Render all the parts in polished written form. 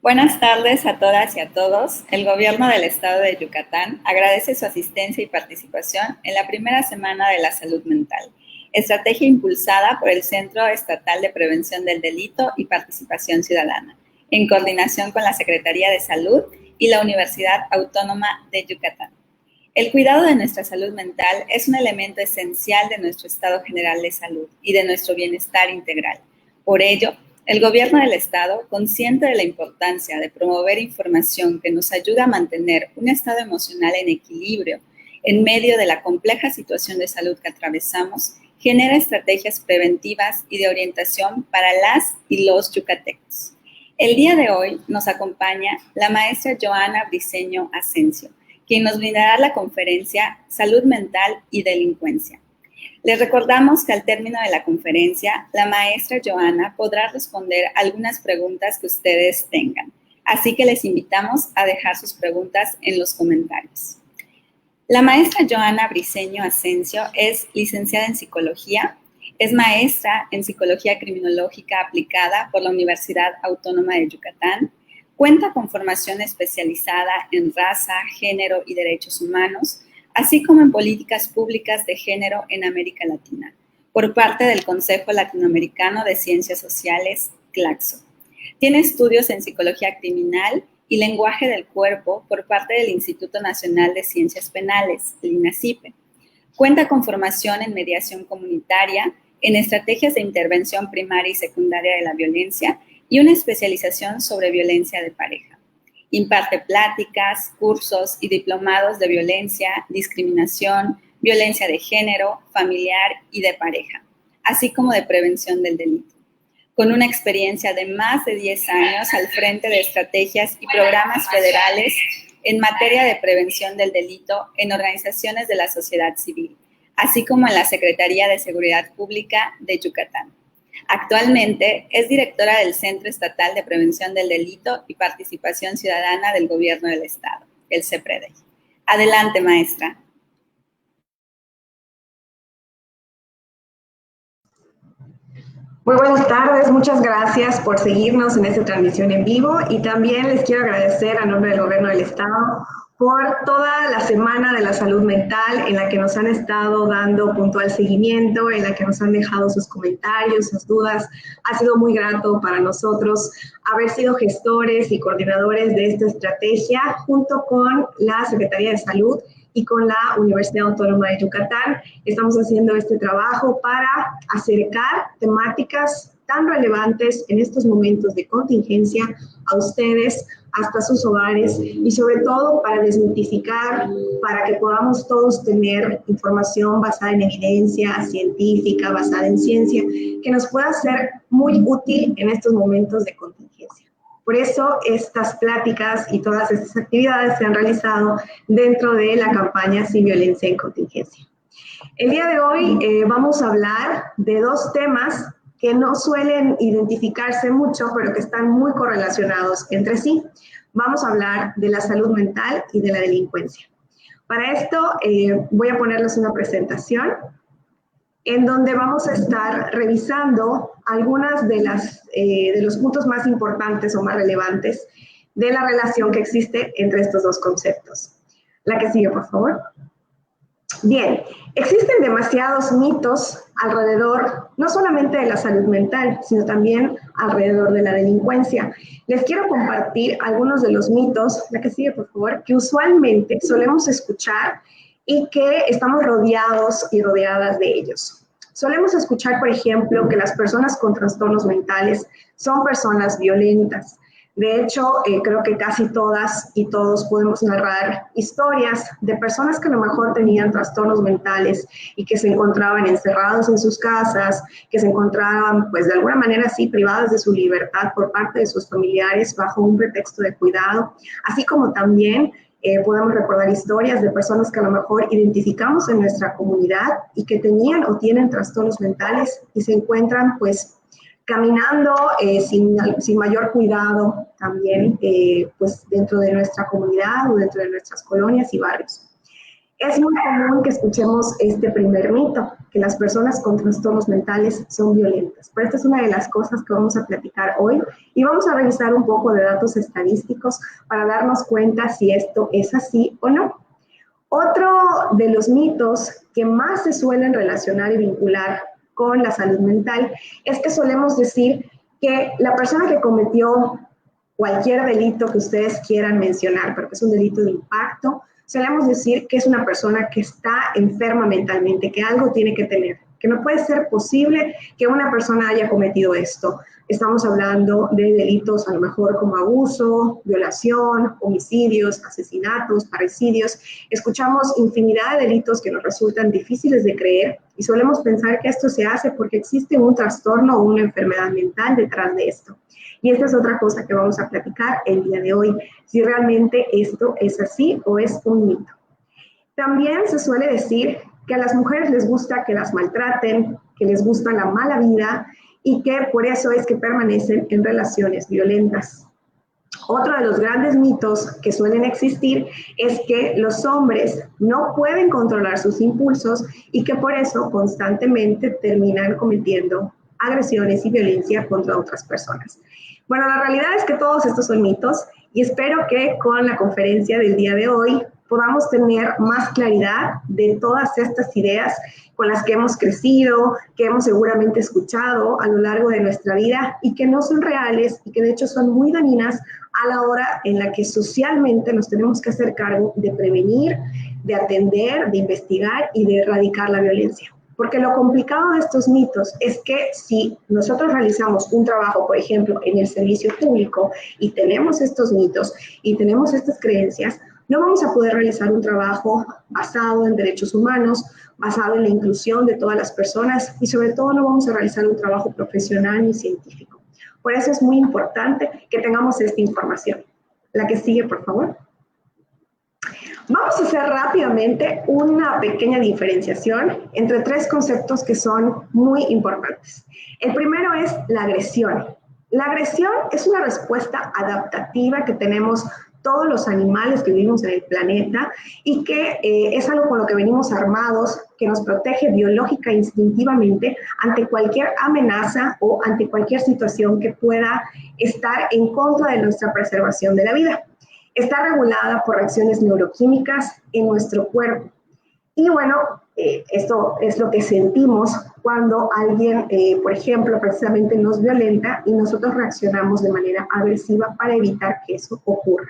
Buenas tardes a todas y a todos. El Gobierno del Estado de Yucatán agradece su asistencia y participación en la primera semana de la salud mental, estrategia impulsada por el Centro Estatal de Prevención del Delito y Participación Ciudadana, en coordinación con la Secretaría de Salud y la Universidad Autónoma de Yucatán. El cuidado de nuestra salud mental es un elemento esencial de nuestro estado general de salud y de nuestro bienestar integral. Por ello, el Gobierno del Estado, consciente de la importancia de promover información que nos ayuda a mantener un estado emocional en equilibrio en medio de la compleja situación de salud que atravesamos, genera estrategias preventivas y de orientación para las y los yucatecos. El día de hoy nos acompaña la maestra Joana Briceño Asensio, quien nos brindará la conferencia Salud Mental y Delincuencia. Les recordamos que al término de la conferencia, la maestra Joana podrá responder algunas preguntas que ustedes tengan, así que les invitamos a dejar sus preguntas en los comentarios. La maestra Joana Briceño Asensio es licenciada en Psicología, es maestra en Psicología Criminológica aplicada por la Universidad Autónoma de Yucatán, cuenta con formación especializada en raza, género y derechos humanos, así como en políticas públicas de género en América Latina, por parte del Consejo Latinoamericano de Ciencias Sociales, CLACSO. Tiene estudios en Psicología Criminal y Lenguaje del Cuerpo por parte del Instituto Nacional de Ciencias Penales, el INACIPE. Cuenta con formación en mediación comunitaria, en estrategias de intervención primaria y secundaria de la violencia y una especialización sobre violencia de pareja. Imparte pláticas, cursos y diplomados de violencia, discriminación, violencia de género, familiar y de pareja, así como de prevención del delito. Con una experiencia de más de 10 años al frente de estrategias y programas federales en materia de prevención del delito en organizaciones de la sociedad civil, así como en la Secretaría de Seguridad Pública de Yucatán. Actualmente es directora del Centro Estatal de Prevención del Delito y Participación Ciudadana del Gobierno del Estado, el CEPREDE. Adelante, maestra. Muy buenas tardes, muchas gracias por seguirnos en esta transmisión en vivo y también les quiero agradecer a nombre del Gobierno del Estado por toda la Semana de la Salud Mental en la que nos han estado dando puntual seguimiento, en la que nos han dejado sus comentarios, sus dudas. Ha sido muy grato para nosotros haber sido gestores y coordinadores de esta estrategia junto con la Secretaría de Salud y con la Universidad Autónoma de Yucatán. Estamos haciendo este trabajo para acercar temáticas tan relevantes en estos momentos de contingencia a ustedes, hasta sus hogares y sobre todo para desmitificar, para que podamos todos tener información basada en evidencia científica, basada en ciencia, que nos pueda ser muy útil en estos momentos de contingencia. Por eso estas pláticas y todas estas actividades se han realizado dentro de la campaña Sin Violencia en Contingencia. El día de hoy vamos a hablar de dos temas que no suelen identificarse mucho, pero que están muy correlacionados entre sí. Vamos a hablar de la salud mental y de la delincuencia. Para esto voy a ponerles una presentación en donde vamos a estar revisando algunas de los puntos más importantes o más relevantes de la relación que existe entre estos dos conceptos. La que sigue, por favor. Bien, existen demasiados mitos alrededor, no solamente de la salud mental, sino también alrededor de la delincuencia. Les quiero compartir algunos de los mitos, la que sigue, por favor, que usualmente solemos escuchar y que estamos rodeados y rodeadas de ellos. Solemos escuchar, por ejemplo, que las personas con trastornos mentales son personas violentas. De hecho, creo que casi todas y todos podemos narrar historias de personas que a lo mejor tenían trastornos mentales y que se encontraban encerrados en sus casas, que se encontraban, pues de alguna manera así, privadas de su libertad por parte de sus familiares bajo un pretexto de cuidado, así como también podemos recordar historias de personas que a lo mejor identificamos en nuestra comunidad y que tenían o tienen trastornos mentales y se encuentran, pues, caminando sin mayor cuidado también pues dentro de nuestra comunidad o dentro de nuestras colonias y barrios. Es muy común que escuchemos este primer mito, que las personas con trastornos mentales son violentas. Pero esta es una de las cosas que vamos a platicar hoy y vamos a revisar un poco de datos estadísticos para darnos cuenta si esto es así o no. Otro de los mitos que más se suelen relacionar y vincular con la salud mental es que solemos decir que la persona que cometió cualquier delito que ustedes quieran mencionar, pero que es un delito de impacto, solemos decir que es una persona que está enferma mentalmente, que algo tiene que tener, que no puede ser posible que una persona haya cometido esto. Estamos hablando de delitos a lo mejor como abuso, violación, homicidios, asesinatos, parricidios. Escuchamos infinidad de delitos que nos resultan difíciles de creer y solemos pensar que esto se hace porque existe un trastorno o una enfermedad mental detrás de esto. Y esta es otra cosa que vamos a platicar el día de hoy, si realmente esto es así o es un mito. También se suele decir que a las mujeres les gusta que las maltraten, que les gusta la mala vida y que por eso es que permanecen en relaciones violentas. Otro de los grandes mitos que suelen existir es que los hombres no pueden controlar sus impulsos y que por eso constantemente terminan cometiendo agresiones y violencia contra otras personas. Bueno, la realidad es que todos estos son mitos y espero que con la conferencia del día de hoy podamos tener más claridad de todas estas ideas con las que hemos crecido, que hemos seguramente escuchado a lo largo de nuestra vida y que no son reales y que de hecho son muy dañinas a la hora en la que socialmente nos tenemos que hacer cargo de prevenir, de atender, de investigar y de erradicar la violencia. Porque lo complicado de estos mitos es que si nosotros realizamos un trabajo, por ejemplo, en el servicio público y tenemos estos mitos y tenemos estas creencias, no vamos a poder realizar un trabajo basado en derechos humanos, basado en la inclusión de todas las personas y sobre todo no vamos a realizar un trabajo profesional ni científico. Por eso es muy importante que tengamos esta información. La que sigue, por favor. Vamos a hacer rápidamente una pequeña diferenciación entre tres conceptos que son muy importantes. El primero es la agresión. La agresión es una respuesta adaptativa que tenemos todos los animales que vivimos en el planeta y que es algo con lo que venimos armados, que nos protege biológica e instintivamente ante cualquier amenaza o ante cualquier situación que pueda estar en contra de nuestra preservación de la vida. Está regulada por reacciones neuroquímicas en nuestro cuerpo. Y bueno, esto es lo que sentimos cuando alguien, por ejemplo, precisamente nos violenta y nosotros reaccionamos de manera agresiva para evitar que eso ocurra.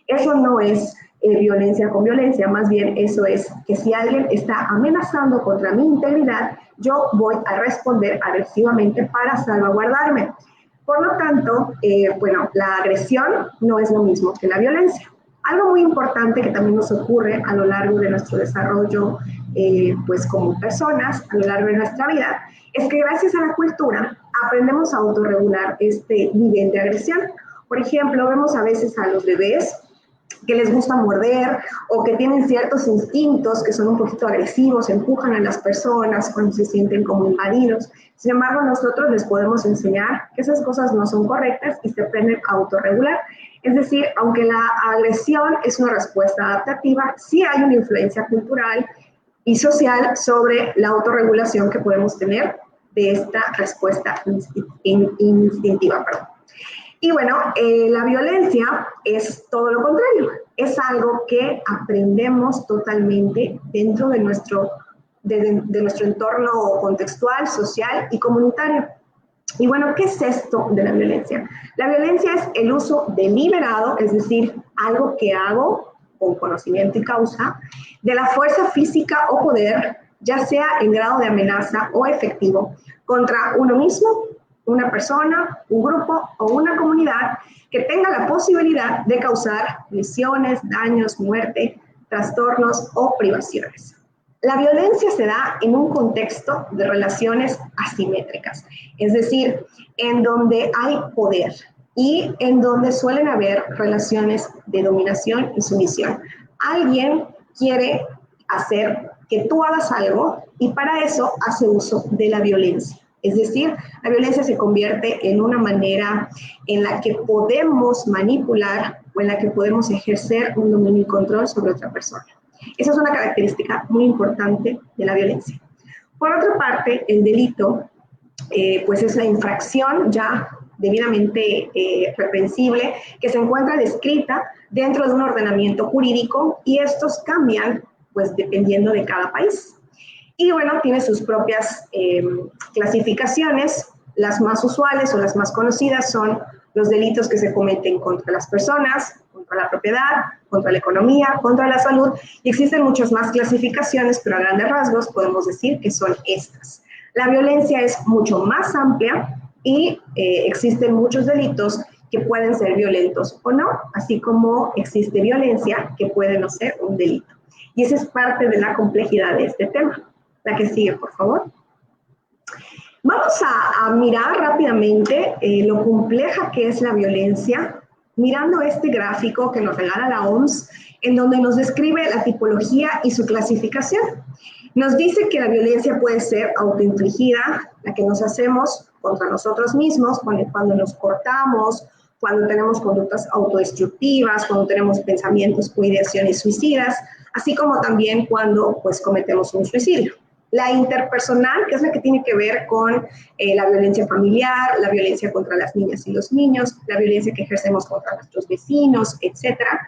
Eso no es violencia con violencia, más bien eso es que si alguien está amenazando contra mi integridad, yo voy a responder agresivamente para salvaguardarme. Por lo tanto, bueno, la agresión no es lo mismo que la violencia. Algo muy importante que también nos ocurre a lo largo de nuestro desarrollo, pues como personas, a lo largo de nuestra vida, es que gracias a la cultura aprendemos a autorregular este nivel de agresión. Por ejemplo, vemos a veces a los bebés que les gusta morder o que tienen ciertos instintos que son un poquito agresivos, empujan a las personas cuando se sienten como invadidos. Sin embargo, nosotros les podemos enseñar que esas cosas no son correctas y se aprenden a autorregular. Es decir, aunque la agresión es una respuesta adaptativa, sí hay una influencia cultural y social sobre la autorregulación que podemos tener de esta respuesta instintiva. Y bueno, la violencia es todo lo contrario, es algo que aprendemos totalmente dentro de nuestro entorno contextual, social y comunitario. Y bueno, ¿qué es esto de la violencia? La violencia es el uso deliberado, es decir, algo que hago con conocimiento y causa, de la fuerza física o poder, ya sea en grado de amenaza o efectivo, contra uno mismo, una persona, un grupo o una comunidad que tenga la posibilidad de causar lesiones, daños, muerte, trastornos o privaciones. La violencia se da en un contexto de relaciones asimétricas, es decir, en donde hay poder y en donde suelen haber relaciones de dominación y sumisión. Alguien quiere hacer que tú hagas algo y para eso hace uso de la violencia. Es decir, la violencia se convierte en una manera en la que podemos manipular o en la que podemos ejercer un dominio y control sobre otra persona. Esa es una característica muy importante de la violencia. Por otra parte, el delito, pues es la infracción ya debidamente reprensible que se encuentra descrita dentro de un ordenamiento jurídico y estos cambian pues dependiendo de cada país. Y bueno, tiene sus propias clasificaciones. Las más usuales o las más conocidas son los delitos que se cometen contra las personas, contra la propiedad, contra la economía, contra la salud, y existen muchas más clasificaciones, pero a grandes rasgos podemos decir que son estas. La violencia es mucho más amplia y existen muchos delitos que pueden ser violentos o no, así como existe violencia que puede no ser un delito. Y esa es parte de la complejidad de este tema. La que sigue, por favor. Vamos a mirar rápidamente lo compleja que es la violencia, mirando este gráfico que nos regala la OMS, en donde nos describe la tipología y su clasificación. Nos dice que la violencia puede ser autoinfligida, la que nos hacemos contra nosotros mismos, cuando nos cortamos, cuando tenemos conductas autodestructivas, cuando tenemos pensamientos o ideaciones suicidas, así como también cuando pues, cometemos un suicidio. La interpersonal, que es la que tiene que ver con la violencia familiar, la violencia contra las niñas y los niños, la violencia que ejercemos contra nuestros vecinos, etcétera,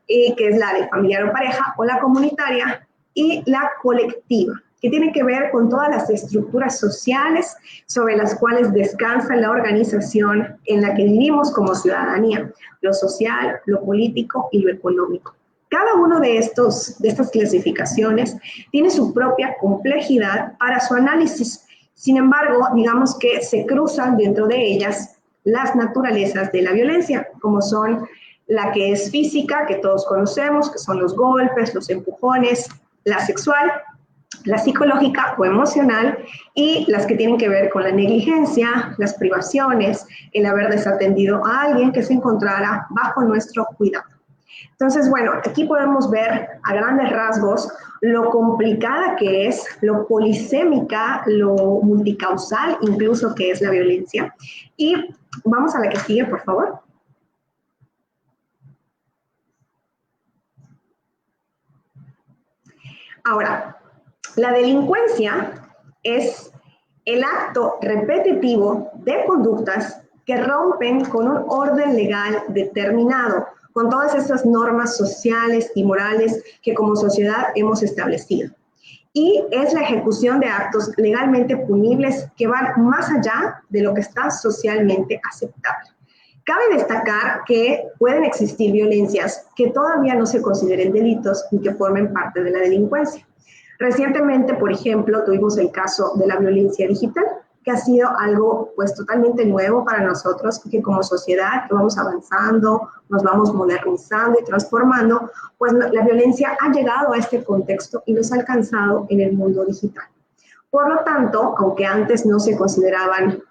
que es la de familiar o pareja, o la comunitaria, y la colectiva, que tiene que ver con todas las estructuras sociales sobre las cuales descansa la organización en la que vivimos como ciudadanía, lo social, lo político y lo económico. Cada uno de estas clasificaciones tiene su propia complejidad para su análisis. Sin embargo, digamos que se cruzan dentro de ellas las naturalezas de la violencia, como son la que es física, que todos conocemos, que son los golpes, los empujones, la sexual, la psicológica o emocional, y las que tienen que ver con la negligencia, las privaciones, el haber desatendido a alguien que se encontrara bajo nuestro cuidado. Entonces, bueno, aquí podemos ver a grandes rasgos lo complicada que es, lo polisémica, lo multicausal incluso que es la violencia. Y vamos a la que sigue, por favor. Ahora, la delincuencia es el acto repetitivo de conductas que rompen con un orden legal determinado, con todas estas normas sociales y morales que como sociedad hemos establecido. Y es la ejecución de actos legalmente punibles que van más allá de lo que está socialmente aceptable. Cabe destacar que pueden existir violencias que todavía no se consideren delitos ni que formen parte de la delincuencia. Recientemente, por ejemplo, tuvimos el caso de la violencia digital, que ha sido algo pues totalmente nuevo para nosotros, que como sociedad que vamos avanzando, nos vamos modernizando y transformando, pues la violencia ha llegado a este contexto y nos ha alcanzado en el mundo digital. Por lo tanto, aunque antes no se consideraban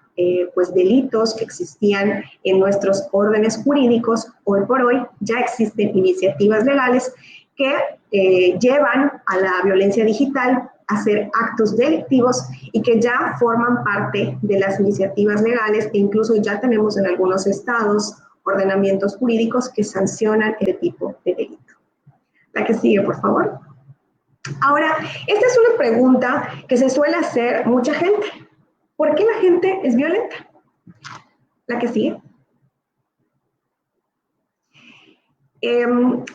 pues delitos que existían en nuestros órdenes jurídicos, hoy por hoy ya existen iniciativas legales que llevan a la violencia digital a hacer actos delictivos y que ya forman parte de las iniciativas legales e incluso ya tenemos en algunos estados ordenamientos jurídicos que sancionan este tipo de delito. La que sigue, por favor. Ahora, esta es una pregunta que se suele hacer mucha gente. ¿Por qué la gente es violenta? La que sigue.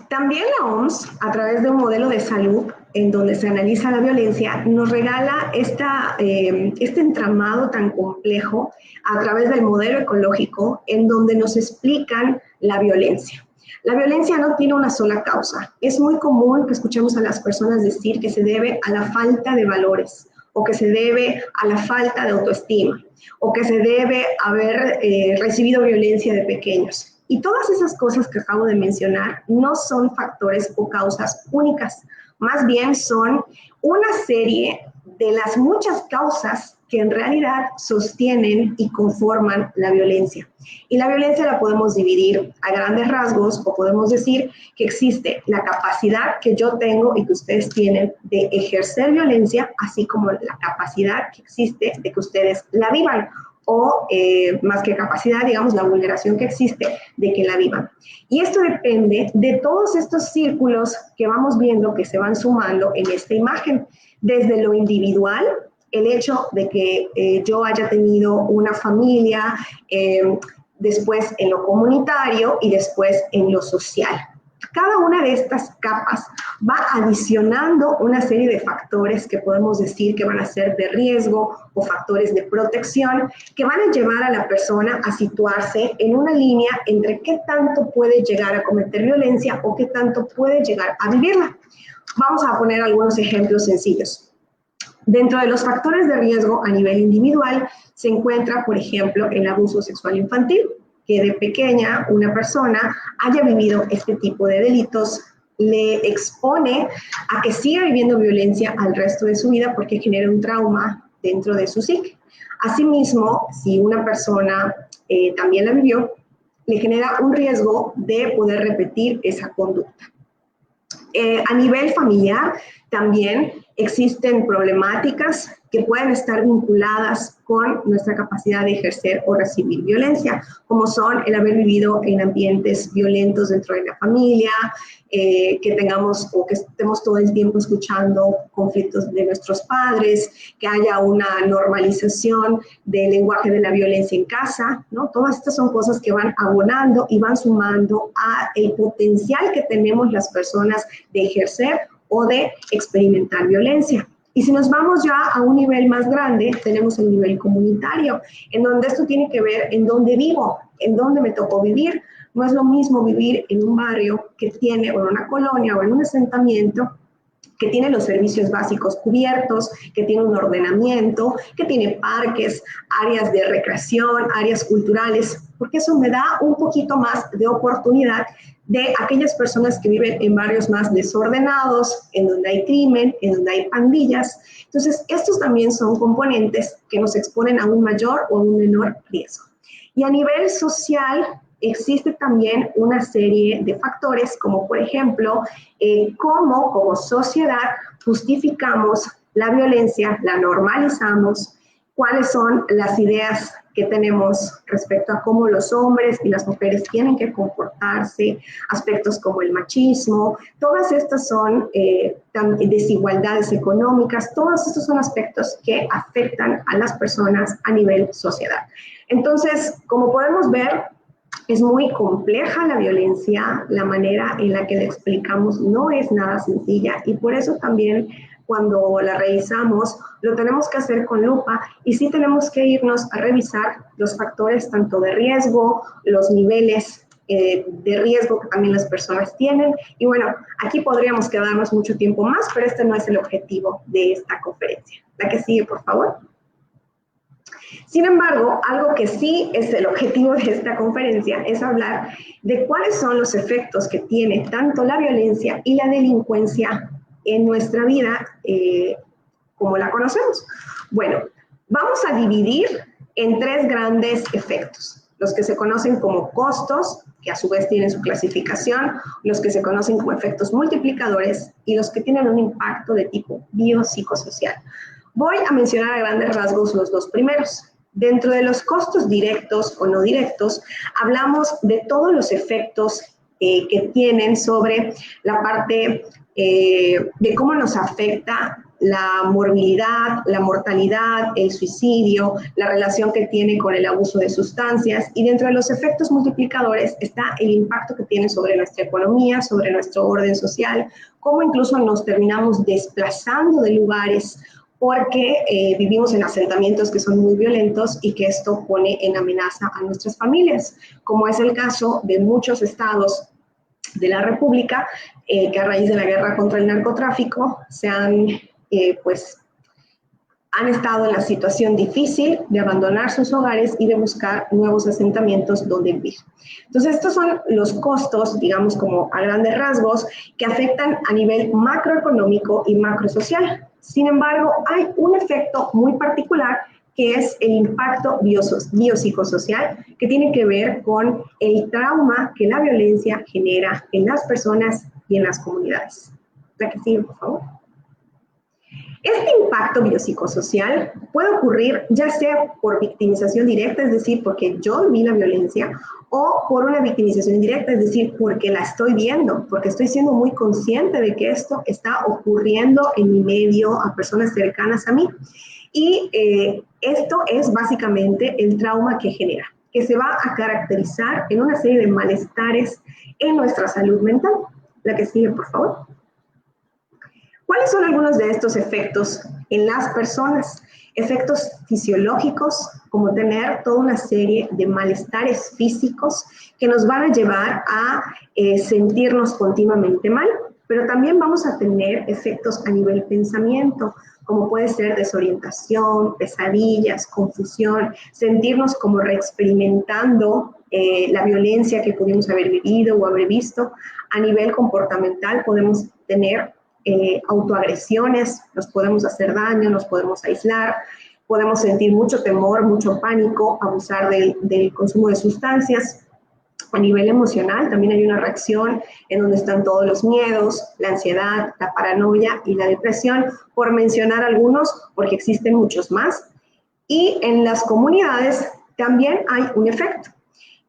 También la OMS, a través de un modelo de salud en donde se analiza la violencia, nos regala este entramado tan complejo a través del modelo ecológico en donde nos explican la violencia. La violencia no tiene una sola causa. Es muy común que escuchemos a las personas decir que se debe a la falta de valores, o que se debe a la falta de autoestima, o que se debe a haber recibido violencia de pequeños. Y todas esas cosas que acabo de mencionar no son factores o causas únicas, más bien son una serie de las muchas causas que en realidad sostienen y conforman la violencia. Y la violencia la podemos dividir a grandes rasgos o podemos decir que existe la capacidad que yo tengo y que ustedes tienen de ejercer violencia, así como la capacidad que existe de que ustedes la vivan. o más que capacidad, digamos, la vulneración que existe de que la vivan. Y esto depende de todos estos círculos que vamos viendo que se van sumando en esta imagen, desde lo individual, el hecho de que yo haya tenido una familia, después en lo comunitario y después en lo social. Cada una de estas capas va adicionando una serie de factores que podemos decir que van a ser de riesgo o factores de protección que van a llevar a la persona a situarse en una línea entre qué tanto puede llegar a cometer violencia o qué tanto puede llegar a vivirla. Vamos a poner algunos ejemplos sencillos. Dentro de los factores de riesgo a nivel individual se encuentra, por ejemplo, el abuso sexual infantil, que de pequeña una persona haya vivido este tipo de delitos, le expone a que siga viviendo violencia al resto de su vida porque genera un trauma dentro de su psique. Asimismo, si una persona también la vivió, le genera un riesgo de poder repetir esa conducta. A nivel familiar, también existen problemáticas que pueden estar vinculadas con nuestra capacidad de ejercer o recibir violencia, como son el haber vivido en ambientes violentos dentro de la familia, que tengamos o que estemos todo el tiempo escuchando conflictos de nuestros padres, que haya una normalización del lenguaje de la violencia en casa, ¿no? Todas estas son cosas que van abonando y van sumando a el potencial que tenemos las personas de ejercer o de experimentar violencia. Y si nos vamos ya a un nivel más grande, tenemos el nivel comunitario, en donde esto tiene que ver en dónde vivo, en dónde me tocó vivir. No es lo mismo vivir en un barrio que tiene, o en una colonia, o en un asentamiento, que tiene los servicios básicos cubiertos, que tiene un ordenamiento, que tiene parques, áreas de recreación, áreas culturales, porque eso me da un poquito más de oportunidad de aquellas personas que viven en barrios más desordenados, en donde hay crimen, en donde hay pandillas. Entonces, estos también son componentes que nos exponen a un mayor o un menor riesgo. Y a nivel social, existe también una serie de factores, como por ejemplo, cómo como sociedad justificamos la violencia, la normalizamos, cuáles son las ideas que tenemos respecto a cómo los hombres y las mujeres tienen que comportarse, aspectos como el machismo, todas estas son desigualdades económicas, todos estos son aspectos que afectan a las personas a nivel sociedad. Entonces, como podemos ver, es muy compleja la violencia, la manera en la que la explicamos no es nada sencilla y por eso también cuando la revisamos lo tenemos que hacer con lupa y sí tenemos que irnos a revisar los factores tanto de riesgo, los niveles de riesgo que también las personas tienen. Y bueno, aquí podríamos quedarnos mucho tiempo más, pero este no es el objetivo de esta conferencia. La que sigue, por favor. Sin embargo, algo que sí es el objetivo de esta conferencia es hablar de cuáles son los efectos que tiene tanto la violencia y la delincuencia en nuestra vida como la conocemos. Bueno, vamos a dividir en tres grandes efectos. Los que se conocen como costos, que a su vez tienen su clasificación, los que se conocen como efectos multiplicadores y los que tienen un impacto de tipo biopsicosocial. Voy a mencionar a grandes rasgos los dos primeros. Dentro de los costos directos o no directos, hablamos de todos los efectos que tienen sobre la parte de cómo nos afecta la morbilidad, la mortalidad, el suicidio, la relación que tiene con el abuso de sustancias. Y dentro de los efectos multiplicadores está el impacto que tiene sobre nuestra economía, sobre nuestro orden social, cómo incluso nos terminamos desplazando de lugares porque vivimos en asentamientos que son muy violentos y que esto pone en amenaza a nuestras familias, como es el caso de muchos estados de la República que a raíz de la guerra contra el narcotráfico han estado en la situación difícil de abandonar sus hogares y de buscar nuevos asentamientos donde vivir. Entonces, estos son los costos, digamos como a grandes rasgos, que afectan a nivel macroeconómico y macrosocial. Sin embargo, hay un efecto muy particular que es el impacto biopsicosocial, que tiene que ver con el trauma que la violencia genera en las personas y en las comunidades. La que sigue, por favor. Este impacto biopsicosocial puede ocurrir ya sea por victimización directa, es decir, porque yo vi la violencia, o por una victimización indirecta, es decir, porque la estoy viendo, porque estoy siendo muy consciente de que esto está ocurriendo en mi medio, a personas cercanas a mí. Y esto es básicamente el trauma que genera, que se va a caracterizar en una serie de malestares en nuestra salud mental. La que sigue, por favor. ¿Cuáles son algunos de estos efectos en las personas? Efectos fisiológicos, como tener toda una serie de malestares físicos que nos van a llevar a sentirnos continuamente mal, pero también vamos a tener efectos a nivel pensamiento, como puede ser desorientación, pesadillas, confusión, sentirnos como reexperimentando la violencia que pudimos haber vivido o haber visto. A nivel comportamental podemos tener autoagresiones, nos podemos hacer daño, nos podemos aislar, podemos sentir mucho temor, mucho pánico, abusar del consumo de sustancias. A nivel emocional también hay una reacción en donde están todos los miedos, la ansiedad, la paranoia y la depresión, por mencionar algunos, porque existen muchos más. Y en las comunidades también hay un efecto,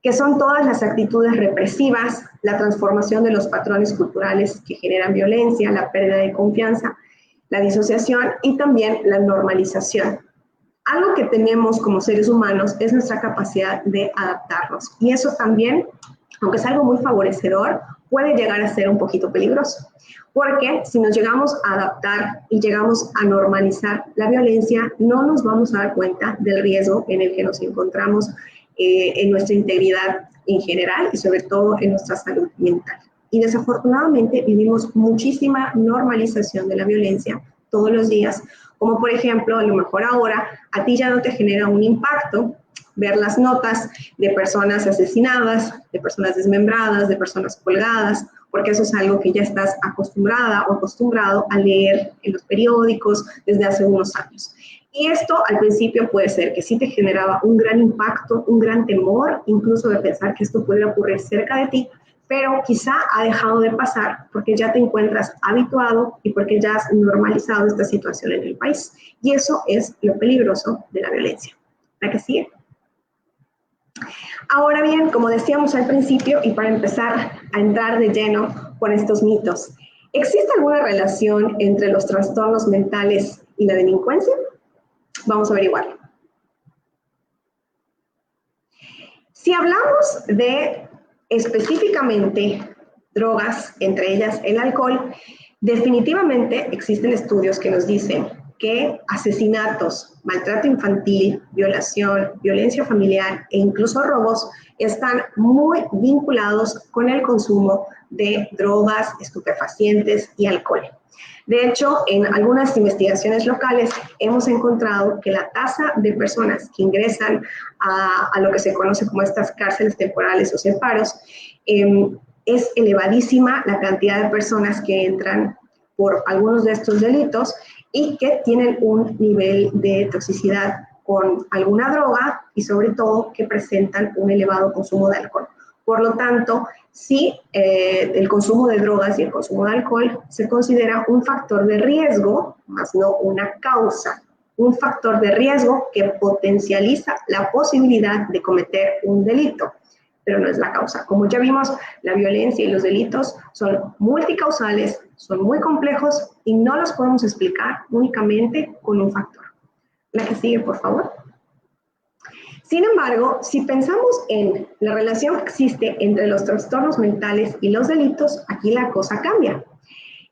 que son todas las actitudes represivas, la transformación de los patrones culturales que generan violencia, la pérdida de confianza, la disociación y también la normalización. Algo que tenemos como seres humanos es nuestra capacidad de adaptarnos. Y eso también, aunque es algo muy favorecedor, puede llegar a ser un poquito peligroso. Porque si nos llegamos a adaptar y llegamos a normalizar la violencia, no nos vamos a dar cuenta del riesgo en el que nos encontramos en nuestra integridad en general y sobre todo en nuestra salud mental. Y desafortunadamente vivimos muchísima normalización de la violencia todos los días, como por ejemplo, a lo mejor ahora a ti ya no te genera un impacto ver las notas de personas asesinadas, de personas desmembradas, de personas colgadas, porque eso es algo que ya estás acostumbrada o acostumbrado a leer en los periódicos desde hace unos años. Y esto al principio puede ser que sí te generaba un gran impacto, un gran temor, incluso de pensar que esto pudiera ocurrir cerca de ti, pero quizá ha dejado de pasar porque ya te encuentras habituado y porque ya has normalizado esta situación en el país. Y eso es lo peligroso de la violencia. ¿La que sigue? Ahora bien, como decíamos al principio, y para empezar a entrar de lleno con estos mitos, ¿existe alguna relación entre los trastornos mentales y la delincuencia? Vamos a averiguarlo. Si hablamos de específicamente drogas, entre ellas el alcohol, definitivamente existen estudios que nos dicen que asesinatos, maltrato infantil, violación, violencia familiar e incluso robos están muy vinculados con el consumo de drogas, estupefacientes y alcohol. De hecho, en algunas investigaciones locales hemos encontrado que la tasa de personas que ingresan a lo que se conoce como estas cárceles temporales o separos es elevadísima la cantidad de personas que entran por algunos de estos delitos y que tienen un nivel de toxicidad con alguna droga y sobre todo que presentan un elevado consumo de alcohol. Por lo tanto, sí, el consumo de drogas y el consumo de alcohol se considera un factor de riesgo, más no una causa, un factor de riesgo que potencializa la posibilidad de cometer un delito, pero no es la causa. Como ya vimos, la violencia y los delitos son multicausales, son muy complejos y no los podemos explicar únicamente con un factor. La que sigue, por favor. Sin embargo, si pensamos en la relación que existe entre los trastornos mentales y los delitos, aquí la cosa cambia.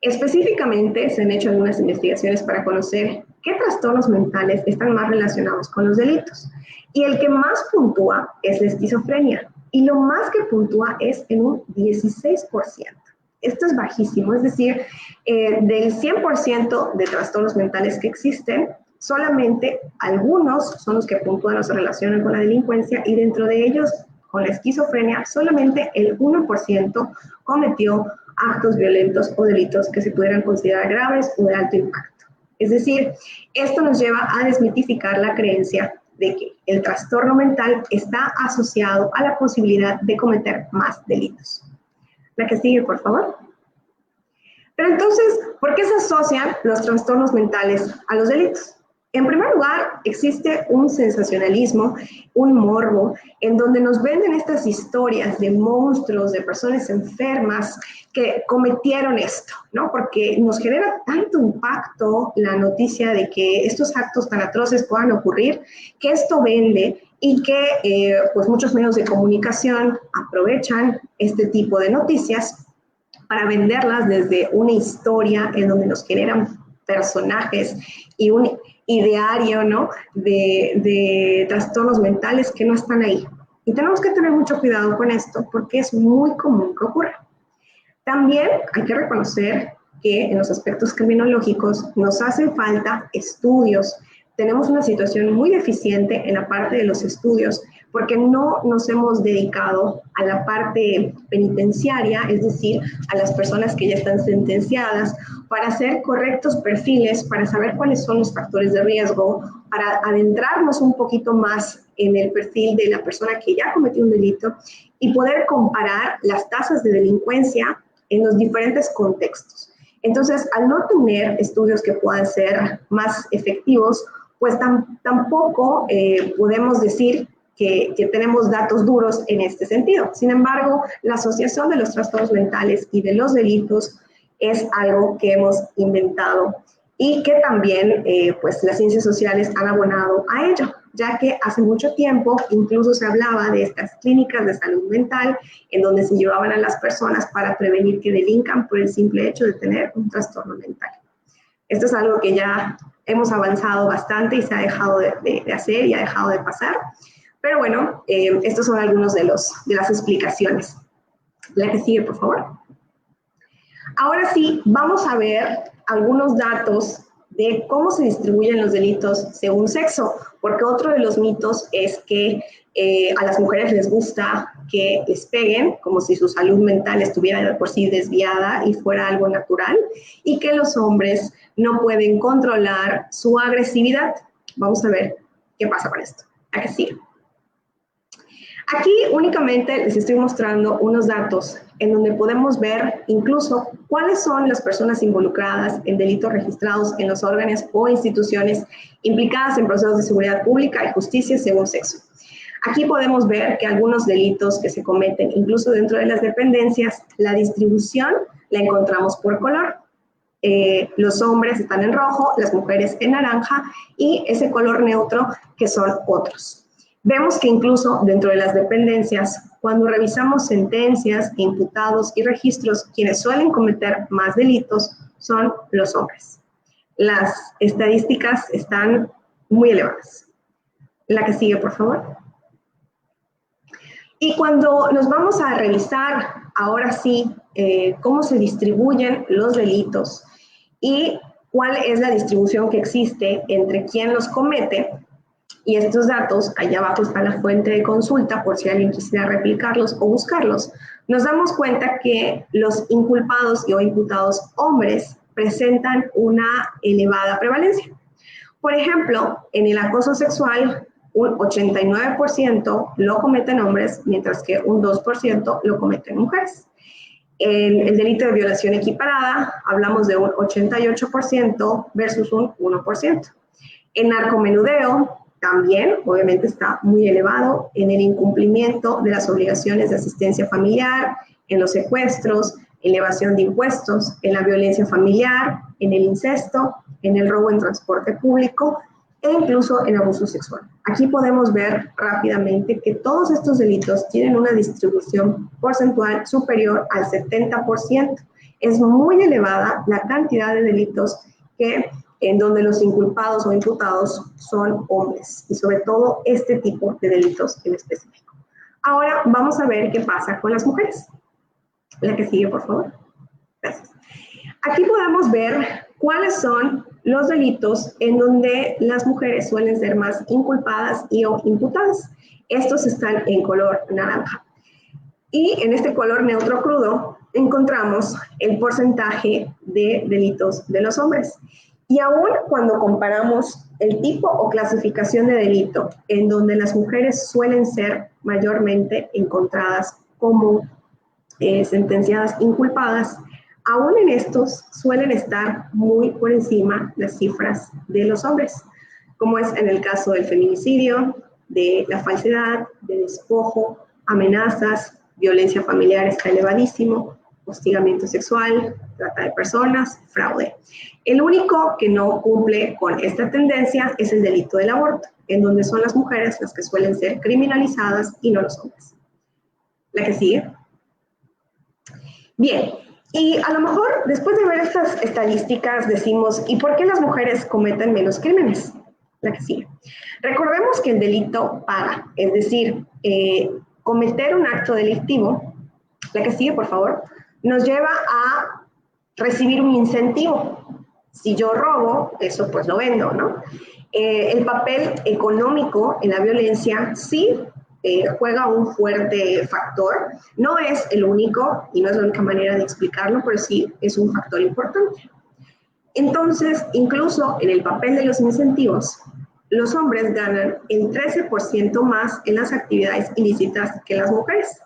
Específicamente, se han hecho algunas investigaciones para conocer qué trastornos mentales están más relacionados con los delitos. Y el que más puntúa es la esquizofrenia. Y lo más que puntúa es en un 16%. Esto es bajísimo, es decir, del 100% de trastornos mentales que existen, solamente algunos son los que puntúan o se relacionan con la delincuencia y dentro de ellos, con la esquizofrenia, solamente el 1% cometió actos violentos o delitos que se pudieran considerar graves o de alto impacto. Es decir, esto nos lleva a desmitificar la creencia de que el trastorno mental está asociado a la posibilidad de cometer más delitos. La que sigue, por favor. Pero entonces, ¿por qué se asocian los trastornos mentales a los delitos? En primer lugar, existe un sensacionalismo, un morbo, en donde nos venden estas historias de monstruos, de personas enfermas que cometieron esto, ¿no? Porque nos genera tanto impacto la noticia de que estos actos tan atroces puedan ocurrir, que esto vende y que pues muchos medios de comunicación aprovechan este tipo de noticias para venderlas desde una historia en donde nos generan personajes y un ideario, ¿no? de trastornos mentales que no están ahí. Y tenemos que tener mucho cuidado con esto porque es muy común que ocurra. También hay que reconocer que en los aspectos criminológicos nos hacen falta estudios. Tenemos una situación muy deficiente en la parte de los estudios porque no nos hemos dedicado a la parte penitenciaria, es decir, a las personas que ya están sentenciadas, para hacer correctos perfiles, para saber cuáles son los factores de riesgo, para adentrarnos un poquito más en el perfil de la persona que ya cometió un delito y poder comparar las tasas de delincuencia en los diferentes contextos. Entonces, al no tener estudios que puedan ser más efectivos, pues tampoco podemos decir que tenemos datos duros en este sentido. Sin embargo, la asociación de los trastornos mentales y de los delitos es algo que hemos inventado y que también pues las ciencias sociales han abonado a ello, ya que hace mucho tiempo incluso se hablaba de estas clínicas de salud mental en donde se llevaban a las personas para prevenir que delincan por el simple hecho de tener un trastorno mental. Esto es algo que ya hemos avanzado bastante y se ha dejado de hacer y ha dejado de pasar. Pero bueno, estos son algunos de las explicaciones. La que sigue, por favor. Ahora sí, vamos a ver algunos datos de cómo se distribuyen los delitos según sexo, porque otro de los mitos es que a las mujeres les gusta que les peguen, como si su salud mental estuviera de por sí desviada y fuera algo natural, y que los hombres no pueden controlar su agresividad. Vamos a ver qué pasa con esto. ¿A qué sigue? Aquí únicamente les estoy mostrando unos datos en donde podemos ver incluso cuáles son las personas involucradas en delitos registrados en los órganos o instituciones implicadas en procesos de seguridad pública y justicia según sexo. Aquí podemos ver que algunos delitos que se cometen incluso dentro de las dependencias, la distribución la encontramos por color. Los hombres están en rojo, las mujeres en naranja y ese color neutro que son otros. Vemos que incluso dentro de las dependencias, cuando revisamos sentencias, imputados y registros, quienes suelen cometer más delitos son los hombres. Las estadísticas están muy elevadas. La que sigue, por favor. Y cuando nos vamos a revisar, ahora sí, cómo se distribuyen los delitos y cuál es la distribución que existe entre quien los comete, y estos datos, allá abajo está la fuente de consulta por si alguien quisiera replicarlos o buscarlos, nos damos cuenta que los inculpados o imputados hombres presentan una elevada prevalencia. Por ejemplo, en el acoso sexual, un 89% lo cometen hombres, mientras que un 2% lo cometen mujeres. En el delito de violación equiparada, hablamos de un 88% versus un 1%. En narcomenudeo, también, obviamente, está muy elevado en el incumplimiento de las obligaciones de asistencia familiar, en los secuestros, en la evasión de impuestos, en la violencia familiar, en el incesto, en el robo en transporte público e incluso en abuso sexual. Aquí podemos ver rápidamente que todos estos delitos tienen una distribución porcentual superior al 70%. Es muy elevada la cantidad de delitos en donde los inculpados o imputados son hombres, y sobre todo este tipo de delitos en específico. Ahora vamos a ver qué pasa con las mujeres. La que sigue, por favor. Gracias. Aquí podemos ver cuáles son los delitos en donde las mujeres suelen ser más inculpadas y o imputadas. Estos están en color naranja. Y en este color neutro crudo encontramos el porcentaje de delitos de los hombres. Y aún cuando comparamos el tipo o clasificación de delito en donde las mujeres suelen ser mayormente encontradas como sentenciadas inculpadas, aún en estos suelen estar muy por encima las cifras de los hombres, como es en el caso del feminicidio, de la falsedad, de despojo, amenazas, violencia familiar está elevadísimo, hostigamiento sexual, trata de personas, fraude. El único que no cumple con esta tendencia es el delito del aborto, en donde son las mujeres las que suelen ser criminalizadas y no los hombres. La que sigue. Bien, y a lo mejor después de ver estas estadísticas decimos, ¿y por qué las mujeres cometen menos crímenes? La que sigue. Recordemos que el delito paga, es decir, cometer un acto delictivo, la que sigue, por favor, nos lleva a recibir un incentivo. Si yo robo, eso pues lo vendo, ¿no? El papel económico en la violencia sí juega un fuerte factor. No es el único y no es la única manera de explicarlo, pero sí es un factor importante. Entonces, incluso en el papel de los incentivos, los hombres ganan el 13% más en las actividades ilícitas que las mujeres.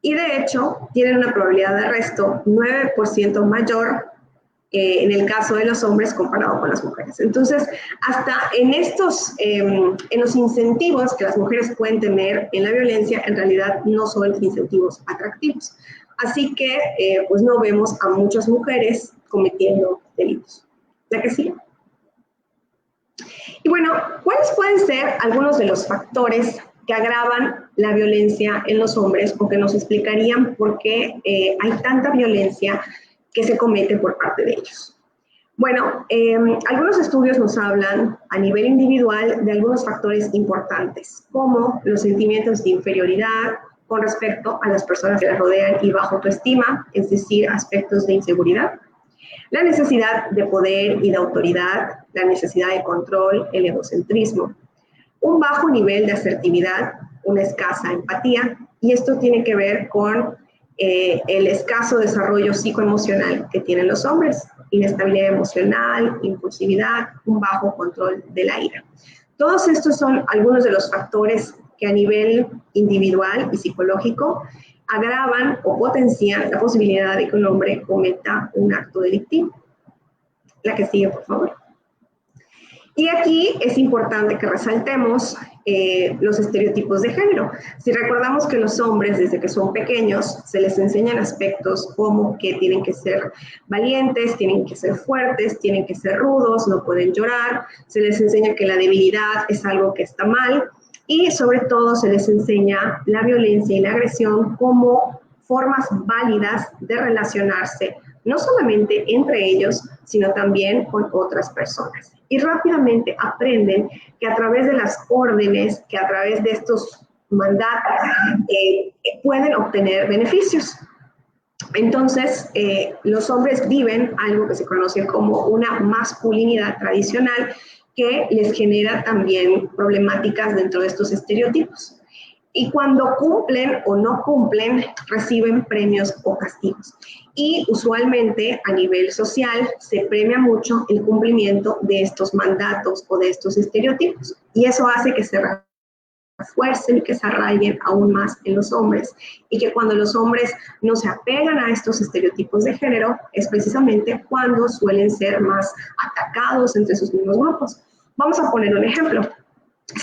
Y de hecho, tienen una probabilidad de arresto 9% mayor en el caso de los hombres comparado con las mujeres. Entonces, hasta en estos, en los incentivos que las mujeres pueden tener en la violencia, en realidad no son incentivos atractivos. Así que, pues no vemos a muchas mujeres cometiendo delitos. ¿La que sigue? Y bueno, ¿cuáles pueden ser algunos de los factores que agravan la violencia en los hombres o que nos explicarían por qué hay tanta violencia que se comete por parte de ellos? Bueno, algunos estudios nos hablan a nivel individual de algunos factores importantes, como los sentimientos de inferioridad con respecto a las personas que las rodean y baja autoestima, es decir, aspectos de inseguridad, la necesidad de poder y de autoridad, la necesidad de control, el egocentrismo, un bajo nivel de asertividad, una escasa empatía, y esto tiene que ver con el escaso desarrollo psicoemocional que tienen los hombres, inestabilidad emocional, impulsividad, un bajo control de la ira. Todos estos son algunos de los factores que a nivel individual y psicológico agravan o potencian la posibilidad de que un hombre cometa un acto delictivo. La que sigue, por favor. Y aquí es importante que resaltemos los estereotipos de género. Si recordamos que los hombres desde que son pequeños se les enseñan aspectos como que tienen que ser valientes, tienen que ser fuertes, tienen que ser rudos, no pueden llorar, se les enseña que la debilidad es algo que está mal y sobre todo se les enseña la violencia y la agresión como formas válidas de relacionarse, no solamente entre ellos, sino también con otras personas. Y rápidamente aprenden que a través de las órdenes, que a través de estos mandatos, pueden obtener beneficios. Entonces, los hombres viven algo que se conoce como una masculinidad tradicional que les genera también problemáticas dentro de estos estereotipos. Y cuando cumplen o no cumplen, reciben premios o castigos. Y usualmente a nivel social se premia mucho el cumplimiento de estos mandatos o de estos estereotipos. Y eso hace que se refuercen y que se arraiguen aún más en los hombres. Y que cuando los hombres no se apegan a estos estereotipos de género, es precisamente cuando suelen ser más atacados entre sus mismos grupos. Vamos a poner un ejemplo.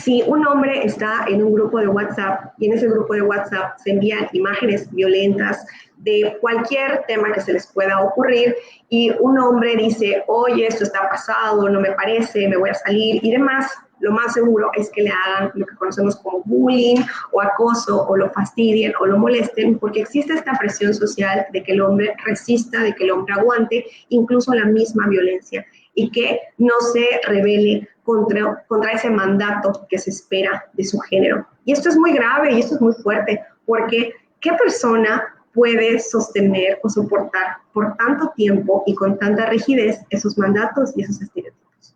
Si un hombre está en un grupo de WhatsApp y en ese grupo de WhatsApp se envían imágenes violentas de cualquier tema que se les pueda ocurrir y un hombre dice, oye, esto está pasado, no me parece, me voy a salir y demás, lo más seguro es que le hagan lo que conocemos como bullying o acoso o lo fastidien o lo molesten porque existe esta presión social de que el hombre resista, de que el hombre aguante incluso la misma violencia y que no se rebele contra ese mandato que se espera de su género. Y esto es muy grave y esto es muy fuerte, porque ¿qué persona puede sostener o soportar por tanto tiempo y con tanta rigidez esos mandatos y esos estereotipos?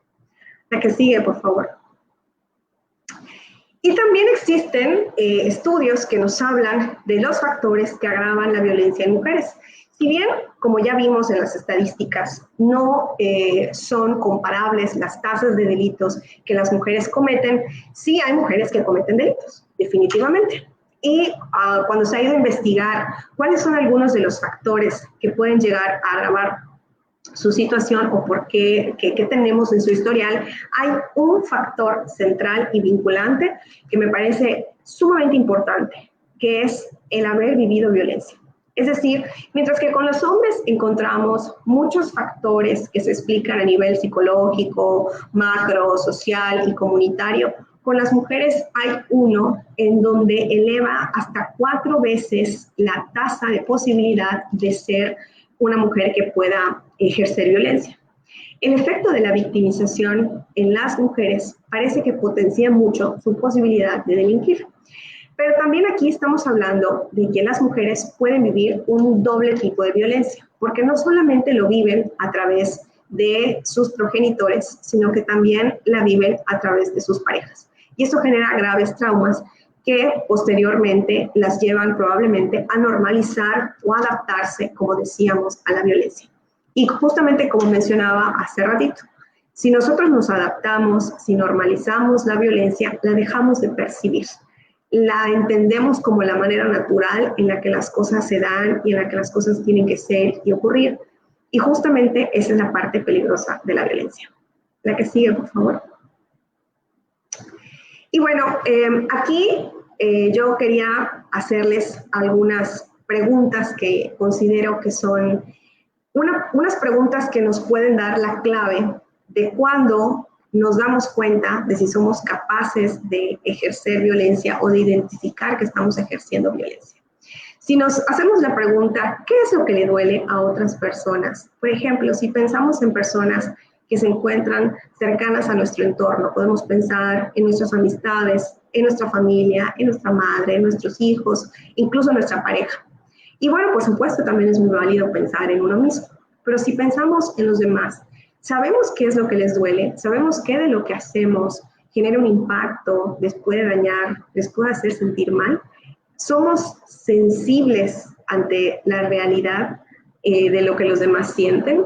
La que sigue, por favor. Y también existen estudios que nos hablan de los factores que agravan la violencia en mujeres. Si bien, como ya vimos en las estadísticas, no son comparables las tasas de delitos que las mujeres cometen, sí hay mujeres que cometen delitos, definitivamente. Y cuando se ha ido a investigar cuáles son algunos de los factores que pueden llegar a agravar su situación o por qué tenemos en su historial, hay un factor central y vinculante que me parece sumamente importante, que es el haber vivido violencia. Es decir, mientras que con los hombres encontramos muchos factores que se explican a nivel psicológico, macro, social y comunitario, con las mujeres hay uno en donde eleva hasta 4 veces la tasa de posibilidad de ser una mujer que pueda ejercer violencia. El efecto de la victimización en las mujeres parece que potencia mucho su posibilidad de delinquir. Pero también aquí estamos hablando de que las mujeres pueden vivir un doble tipo de violencia, porque no solamente lo viven a través de sus progenitores, sino que también la viven a través de sus parejas. Y eso genera graves traumas que posteriormente las llevan probablemente a normalizar o adaptarse, como decíamos, a la violencia. Y justamente como mencionaba hace ratito, si nosotros nos adaptamos, si normalizamos la violencia, la dejamos de percibir. La entendemos como la manera natural en la que las cosas se dan y en la que las cosas tienen que ser y ocurrir. Y justamente esa es la parte peligrosa de la violencia. La que sigue, por favor. Y bueno, aquí yo quería hacerles algunas preguntas que considero que son unas preguntas que nos pueden dar la clave de cuándo nos damos cuenta de si somos capaces de ejercer violencia o de identificar que estamos ejerciendo violencia. Si nos hacemos la pregunta, ¿qué es lo que le duele a otras personas? Por ejemplo, si pensamos en personas que se encuentran cercanas a nuestro entorno, podemos pensar en nuestras amistades, en nuestra familia, en nuestra madre, en nuestros hijos, incluso en nuestra pareja. Y bueno, por supuesto, también es muy válido pensar en uno mismo, pero si pensamos en los demás, sabemos qué es lo que les duele, sabemos qué de lo que hacemos genera un impacto, les puede dañar, les puede hacer sentir mal. Somos sensibles ante la realidad de lo que los demás sienten.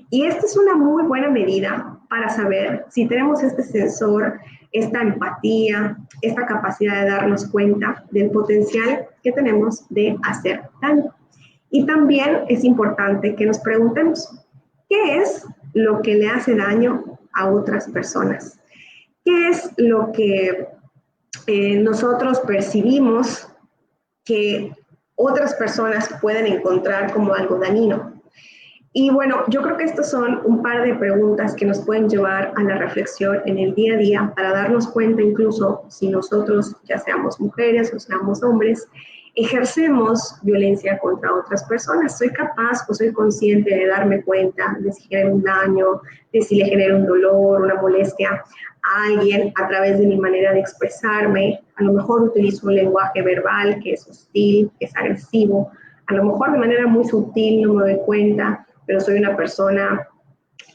Y esta es una muy buena medida para saber si tenemos este sensor, esta empatía, esta capacidad de darnos cuenta del potencial que tenemos de hacer daño. Y también es importante que nos preguntemos, ¿qué es lo que le hace daño a otras personas? ¿Qué es lo que nosotros percibimos que otras personas pueden encontrar como algo dañino? Y bueno, yo creo que estas son un par de preguntas que nos pueden llevar a la reflexión en el día a día para darnos cuenta incluso si nosotros, ya seamos mujeres o seamos hombres, ejercemos violencia contra otras personas. ¿Soy capaz o soy consciente de darme cuenta de si genero un daño, de si le genero un dolor, una molestia a alguien a través de mi manera de expresarme? A lo mejor utilizo un lenguaje verbal que es hostil, que es agresivo. A lo mejor de manera muy sutil no me doy cuenta, pero soy una persona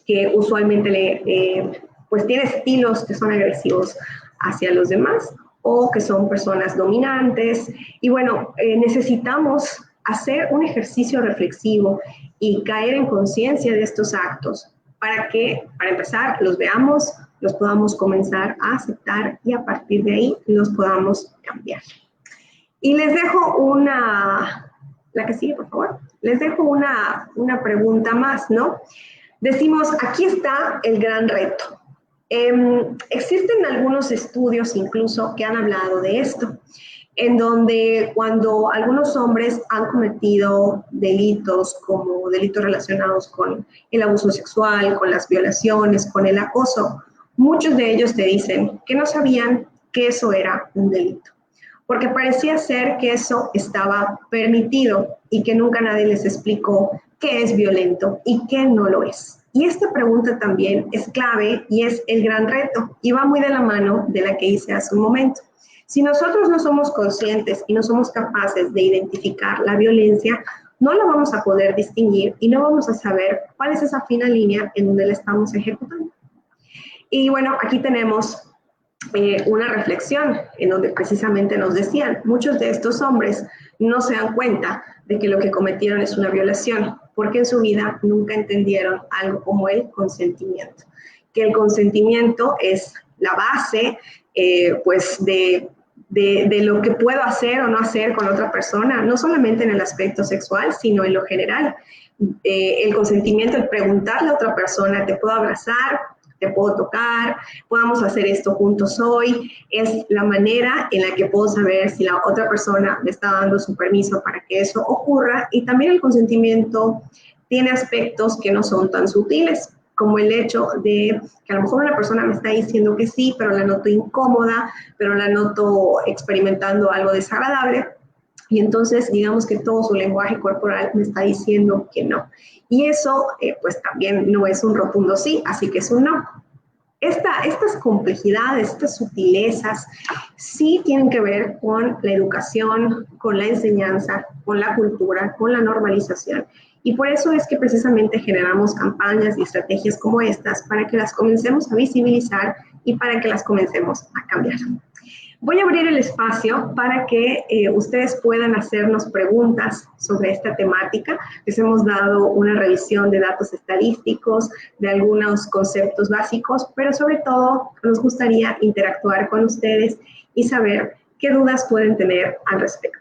que usualmente pues tiene estilos que son agresivos hacia los demás o que son personas dominantes. Y bueno, necesitamos hacer un ejercicio reflexivo y caer en conciencia de estos actos para que, para empezar, los veamos, los podamos comenzar a aceptar y a partir de ahí los podamos cambiar. Y les dejo la que sigue, por favor. Les dejo una pregunta más, ¿no? Decimos, aquí está el gran reto. Existen algunos estudios incluso que han hablado de esto, en donde cuando algunos hombres han cometido delitos como delitos relacionados con el abuso sexual, con las violaciones, con el acoso, muchos de ellos te dicen que no sabían que eso era un delito, porque parecía ser que eso estaba permitido y que nunca nadie les explicó qué es violento y qué no lo es. Y esta pregunta también es clave y es el gran reto y va muy de la mano de la que hice hace un momento. Si nosotros no somos conscientes y no somos capaces de identificar la violencia, no la vamos a poder distinguir y no vamos a saber cuál es esa fina línea en donde la estamos ejecutando. Y bueno, aquí tenemos una reflexión en donde precisamente nos decían, muchos de estos hombres no se dan cuenta de que lo que cometieron es una violación, porque en su vida nunca entendieron algo como el consentimiento, que el consentimiento es la base pues de de lo que puedo hacer o no hacer con otra persona, no solamente en el aspecto sexual, sino en lo general. El consentimiento, el preguntarle a otra persona, ¿te puedo abrazar? ¿Te puedo tocar? ¿Podamos hacer esto juntos hoy? Es la manera en la que puedo saber si la otra persona me está dando su permiso para que eso ocurra. Y también el consentimiento tiene aspectos que no son tan sutiles, como el hecho de que a lo mejor una persona me está diciendo que sí, pero la noto incómoda, pero la noto experimentando algo desagradable, y entonces digamos que todo su lenguaje corporal me está diciendo que no. Y eso pues también no es un rotundo sí, así que es un no. Estas complejidades, estas sutilezas, sí tienen que ver con la educación, con la enseñanza, con la cultura, con la normalización. Y por eso es que precisamente generamos campañas y estrategias como estas para que las comencemos a visibilizar y para que las comencemos a cambiar. Voy a abrir el espacio para que ustedes puedan hacernos preguntas sobre esta temática. Les hemos dado una revisión de datos estadísticos, de algunos conceptos básicos, pero sobre todo nos gustaría interactuar con ustedes y saber qué dudas pueden tener al respecto.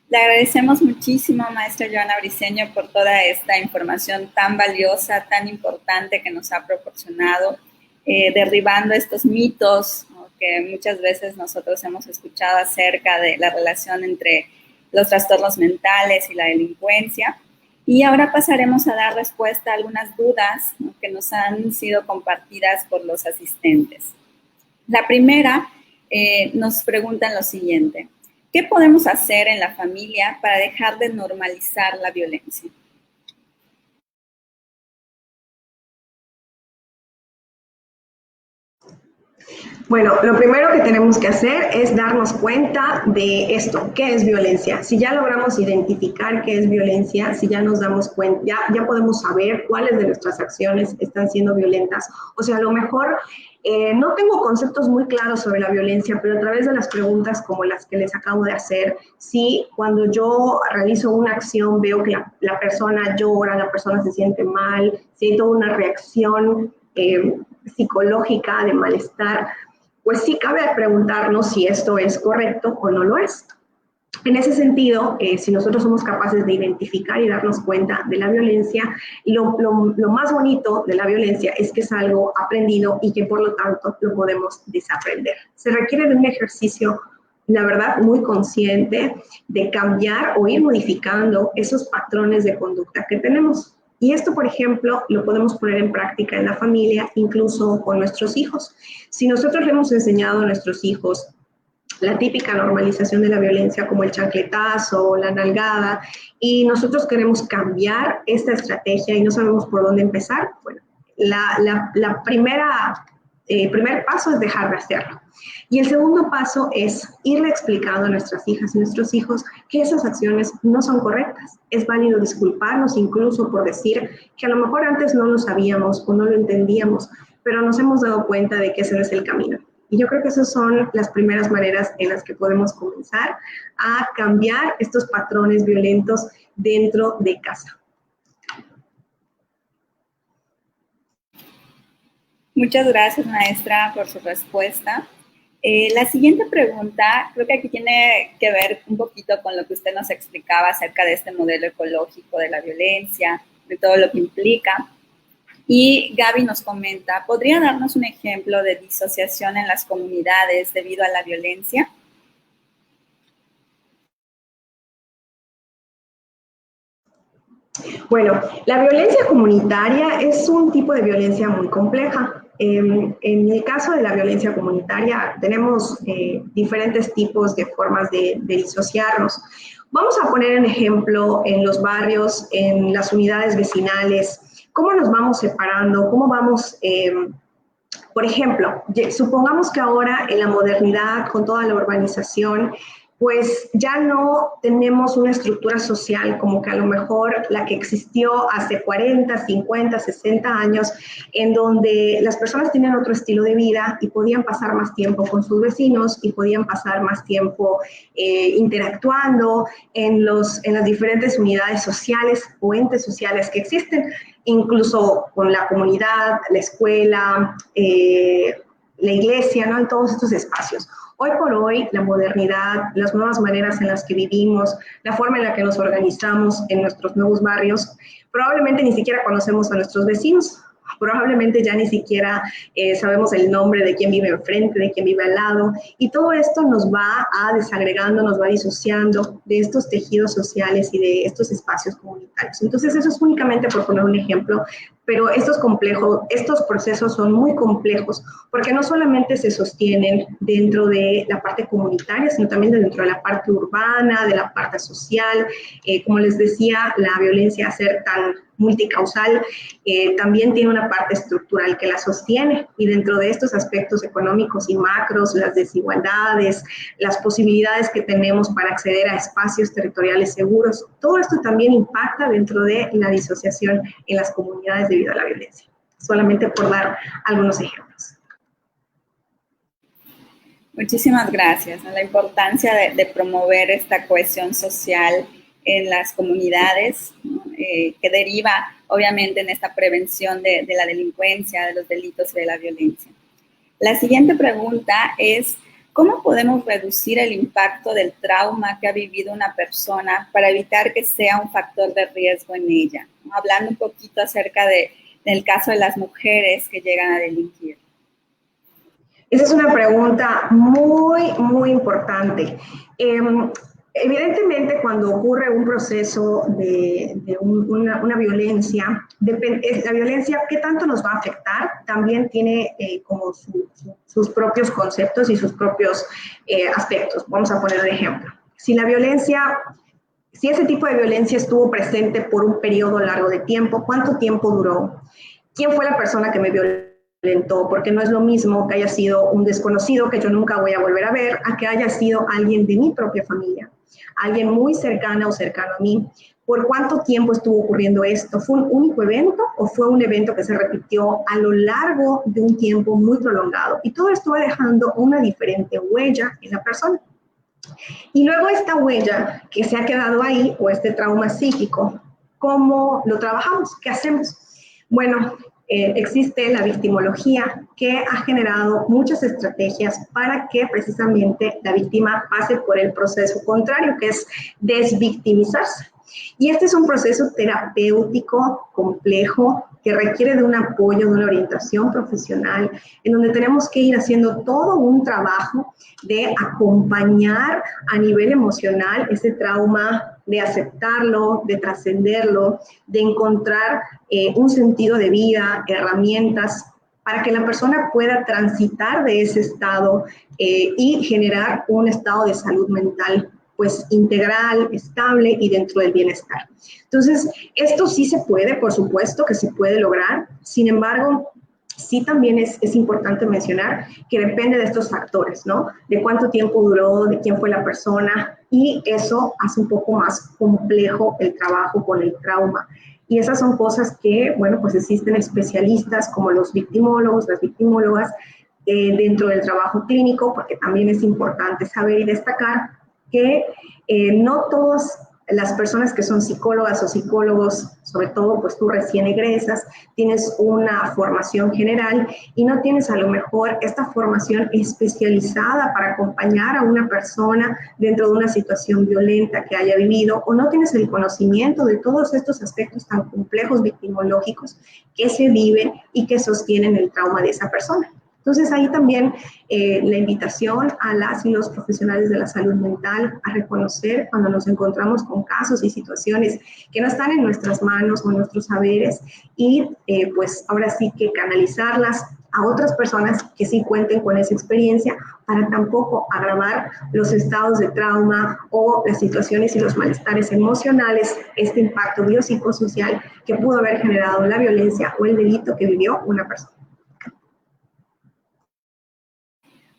Le agradecemos muchísimo, maestra Joana Briceño, por toda esta información tan valiosa, tan importante que nos ha proporcionado, derribando estos mitos, ¿no?, que muchas veces nosotros hemos escuchado acerca de la relación entre los trastornos mentales y la delincuencia. Y ahora pasaremos a dar respuesta a algunas dudas, ¿no?, que nos han sido compartidas por los asistentes. La primera nos preguntan lo siguiente: ¿qué podemos hacer en la familia para dejar de normalizar la violencia? Bueno, lo primero que tenemos que hacer es darnos cuenta de esto, ¿qué es violencia? Si ya logramos identificar qué es violencia, si ya nos damos cuenta, ya podemos saber cuáles de nuestras acciones están siendo violentas. O sea, a lo mejor no tengo conceptos muy claros sobre la violencia, pero a través de las preguntas como las que les acabo de hacer, sí, cuando yo realizo una acción veo que la persona llora, la persona se siente mal, siento una reacción psicológica de malestar, pues sí cabe preguntarnos si esto es correcto o no lo es. En ese sentido, si nosotros somos capaces de identificar y darnos cuenta de la violencia, lo más bonito de la violencia es que es algo aprendido y que por lo tanto lo podemos desaprender. Se requiere de un ejercicio, la verdad, muy consciente de cambiar o ir modificando esos patrones de conducta que tenemos. Y esto, por ejemplo, lo podemos poner en práctica en la familia, incluso con nuestros hijos. Si nosotros le hemos enseñado a nuestros hijos la típica normalización de la violencia como el chancletazo, la nalgada, y nosotros queremos cambiar esta estrategia y no sabemos por dónde empezar, bueno, primer paso es dejar de hacerlo. Y el segundo paso es irle explicando a nuestras hijas y nuestros hijos que esas acciones no son correctas. Es válido disculparnos incluso por decir que a lo mejor antes no lo sabíamos o no lo entendíamos, pero nos hemos dado cuenta de que ese no es el camino. Y yo creo que esas son las primeras maneras en las que podemos comenzar a cambiar estos patrones violentos dentro de casa. Muchas gracias, maestra, por su respuesta. La siguiente pregunta, creo que aquí tiene que ver un poquito con lo que usted nos explicaba acerca de este modelo ecológico de la violencia, de todo lo que implica. Y Gaby nos comenta, ¿podría darnos un ejemplo de disociación en las comunidades debido a la violencia? Bueno, la violencia comunitaria es un tipo de violencia muy compleja. En el caso de la violencia comunitaria tenemos diferentes tipos de formas de disociarnos. Vamos a poner en ejemplo en los barrios, en las unidades vecinales, cómo nos vamos separando, cómo vamos, por ejemplo, supongamos que ahora en la modernidad, con toda la urbanización, pues ya no tenemos una estructura social como que a lo mejor la que existió hace 40, 50, 60 años, en donde las personas tenían otro estilo de vida y podían pasar más tiempo con sus vecinos y podían pasar más tiempo interactuando en las diferentes unidades sociales o entes sociales que existen. incluso con la comunidad, la escuela, la iglesia, ¿no? En todos estos espacios. Hoy por hoy, la modernidad, las nuevas maneras en las que vivimos, la forma en la que nos organizamos en nuestros nuevos barrios, probablemente ni siquiera conocemos a nuestros vecinos, probablemente ya ni siquiera sabemos el nombre de quién vive enfrente, de quién vive al lado, y todo esto nos va a desagregando, nos va disociando de estos tejidos sociales y de estos espacios comunitarios. Entonces, eso es únicamente por poner un ejemplo, pero estos procesos son muy complejos, porque no solamente se sostienen dentro de la parte comunitaria, sino también dentro de la parte urbana, de la parte social. Como les decía, la violencia, a ser tan multicausal, también tiene una parte estructural que la sostiene, y dentro de estos aspectos económicos y macros, las desigualdades, las posibilidades que tenemos para acceder a espacios territoriales seguros, todo esto también impacta dentro de la disociación en las comunidades debido a la violencia. Solamente por dar algunos ejemplos. Muchísimas gracias. La importancia de promover esta cohesión social en las comunidades, ¿no? Que deriva obviamente en esta prevención de la delincuencia, de los delitos y de la violencia. La siguiente pregunta es, ¿cómo podemos reducir el impacto del trauma que ha vivido una persona para evitar que sea un factor de riesgo en ella? ¿No? Hablando un poquito acerca del caso de las mujeres que llegan a delinquir. Esa es una pregunta muy, muy importante. Evidentemente, cuando ocurre un proceso de una violencia, la violencia, ¿qué tanto nos va a afectar? También tiene como sus propios conceptos y sus propios aspectos. Vamos a poner un ejemplo. Si ese tipo de violencia estuvo presente por un periodo largo de tiempo, ¿cuánto tiempo duró? ¿Quién fue la persona que me violentó? Porque no es lo mismo que haya sido un desconocido que yo nunca voy a volver a ver, a que haya sido alguien de mi propia familia, alguien muy cercana o cercano a mí. ¿Por cuánto tiempo estuvo ocurriendo esto? ¿Fue un único evento o fue un evento que se repitió a lo largo de un tiempo muy prolongado? Y todo esto va dejando una diferente huella en la persona. Y luego esta huella que se ha quedado ahí, o este trauma psíquico, ¿cómo lo trabajamos? ¿Qué hacemos? Bueno, existe la victimología, que ha generado muchas estrategias para que precisamente la víctima pase por el proceso contrario, que es desvictimizarse. Y este es un proceso terapéutico complejo que requiere de un apoyo, de una orientación profesional, en donde tenemos que ir haciendo todo un trabajo de acompañar a nivel emocional ese trauma, de aceptarlo, de trascenderlo, de encontrar un sentido de vida, herramientas para que la persona pueda transitar de ese estado y generar un estado de salud mental pues integral, estable y dentro del bienestar. Entonces, esto sí se puede, por supuesto que se puede lograr. Sin embargo, sí también es importante mencionar que depende de estos factores, ¿no? De cuánto tiempo duró, de quién fue la persona, y eso hace un poco más complejo el trabajo con el trauma. Y esas son cosas que, bueno, pues existen especialistas como los victimólogos, las victimólogas, dentro del trabajo clínico, porque también es importante saber y destacar que no todas las personas que son psicólogas o psicólogos, sobre todo pues tú recién egresas, tienes una formación general y no tienes a lo mejor esta formación especializada para acompañar a una persona dentro de una situación violenta que haya vivido, o no tienes el conocimiento de todos estos aspectos tan complejos victimológicos que se viven y que sostienen el trauma de esa persona. Entonces, ahí también la invitación a las y los profesionales de la salud mental a reconocer cuando nos encontramos con casos y situaciones que no están en nuestras manos o en nuestros saberes, y pues ahora sí que canalizarlas a otras personas que sí cuenten con esa experiencia, para tampoco agravar los estados de trauma o las situaciones y los malestares emocionales, este impacto biopsicosocial que pudo haber generado la violencia o el delito que vivió una persona.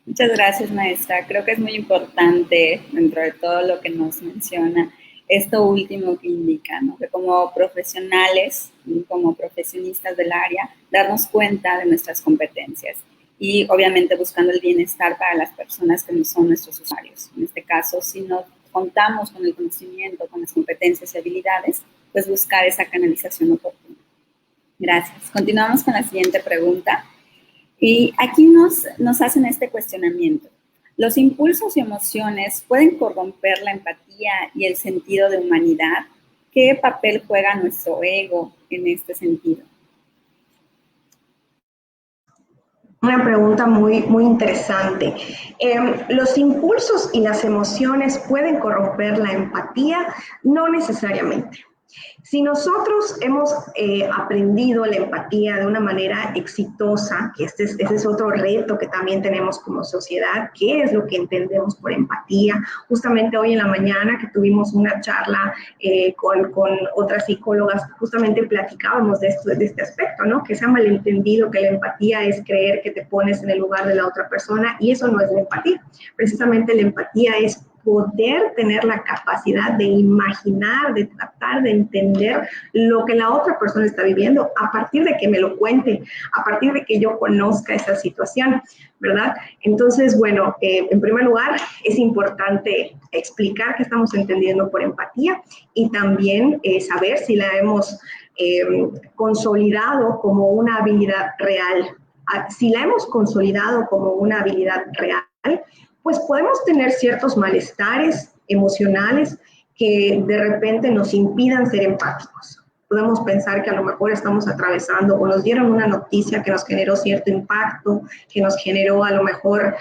Muchas gracias, maestra. Creo que es muy importante, dentro de todo lo que nos menciona, esto último que indica, ¿no? Que como profesionales, como profesionistas del área, darnos cuenta de nuestras competencias y obviamente buscando el bienestar para las personas que no son nuestros usuarios. En este caso, si no contamos con el conocimiento, con las competencias y habilidades, pues buscar esa canalización oportuna. Gracias. Continuamos con la siguiente pregunta. Y aquí nos hacen este cuestionamiento. ¿Los impulsos y emociones pueden corromper la empatía y el sentido de humanidad? ¿Qué papel juega nuestro ego en este sentido? Una pregunta muy interesante. ¿Los impulsos y las emociones pueden corromper la empatía? No necesariamente. Si nosotros hemos aprendido la empatía de una manera exitosa, que ese es otro reto que también tenemos como sociedad, ¿qué es lo que entendemos por empatía? Justamente hoy en la mañana que tuvimos una charla con otras psicólogas, justamente platicábamos de este aspecto, ¿no? Que se ha malentendido que la empatía es creer que te pones en el lugar de la otra persona y eso no es la empatía. Precisamente la empatía es poder tener la capacidad de imaginar, de tratar de entender lo que la otra persona está viviendo a partir de que me lo cuente, a partir de que yo conozca esa situación, ¿verdad? Entonces, bueno, en primer lugar, es importante explicar qué estamos entendiendo por empatía y también saber si la hemos consolidado como una habilidad real. Si la hemos consolidado como una habilidad real, pues podemos tener ciertos malestares emocionales que de repente nos impidan ser empáticos. Podemos pensar que a lo mejor estamos atravesando o nos dieron una noticia que nos generó cierto impacto, que nos generó a lo mejor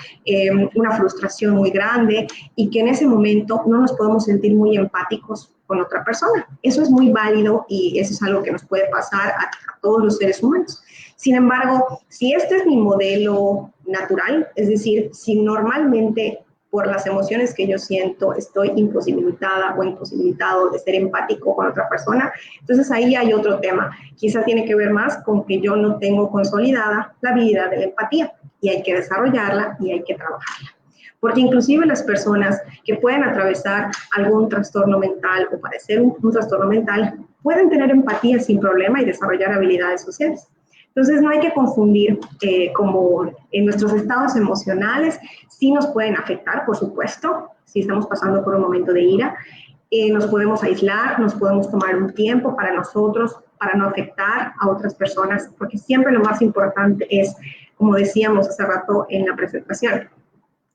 una frustración muy grande y que en ese momento no nos podemos sentir muy empáticos con otra persona. Eso es muy válido y eso es algo que nos puede pasar a todos los seres humanos. Sin embargo, si este es mi modelo natural, es decir, si normalmente por las emociones que yo siento estoy imposibilitada o imposibilitado de ser empático con otra persona, entonces ahí hay otro tema. Quizá tiene que ver más con que yo no tengo consolidada la habilidad de la empatía y hay que desarrollarla y hay que trabajarla. Porque inclusive las personas que pueden atravesar algún trastorno mental o padecer un trastorno mental pueden tener empatía sin problema y desarrollar habilidades sociales. Entonces no hay que confundir como en nuestros estados emocionales, sí nos pueden afectar, por supuesto, si estamos pasando por un momento de ira, nos podemos aislar, nos podemos tomar un tiempo para nosotros, para no afectar a otras personas, porque siempre lo más importante es, como decíamos hace rato en la presentación,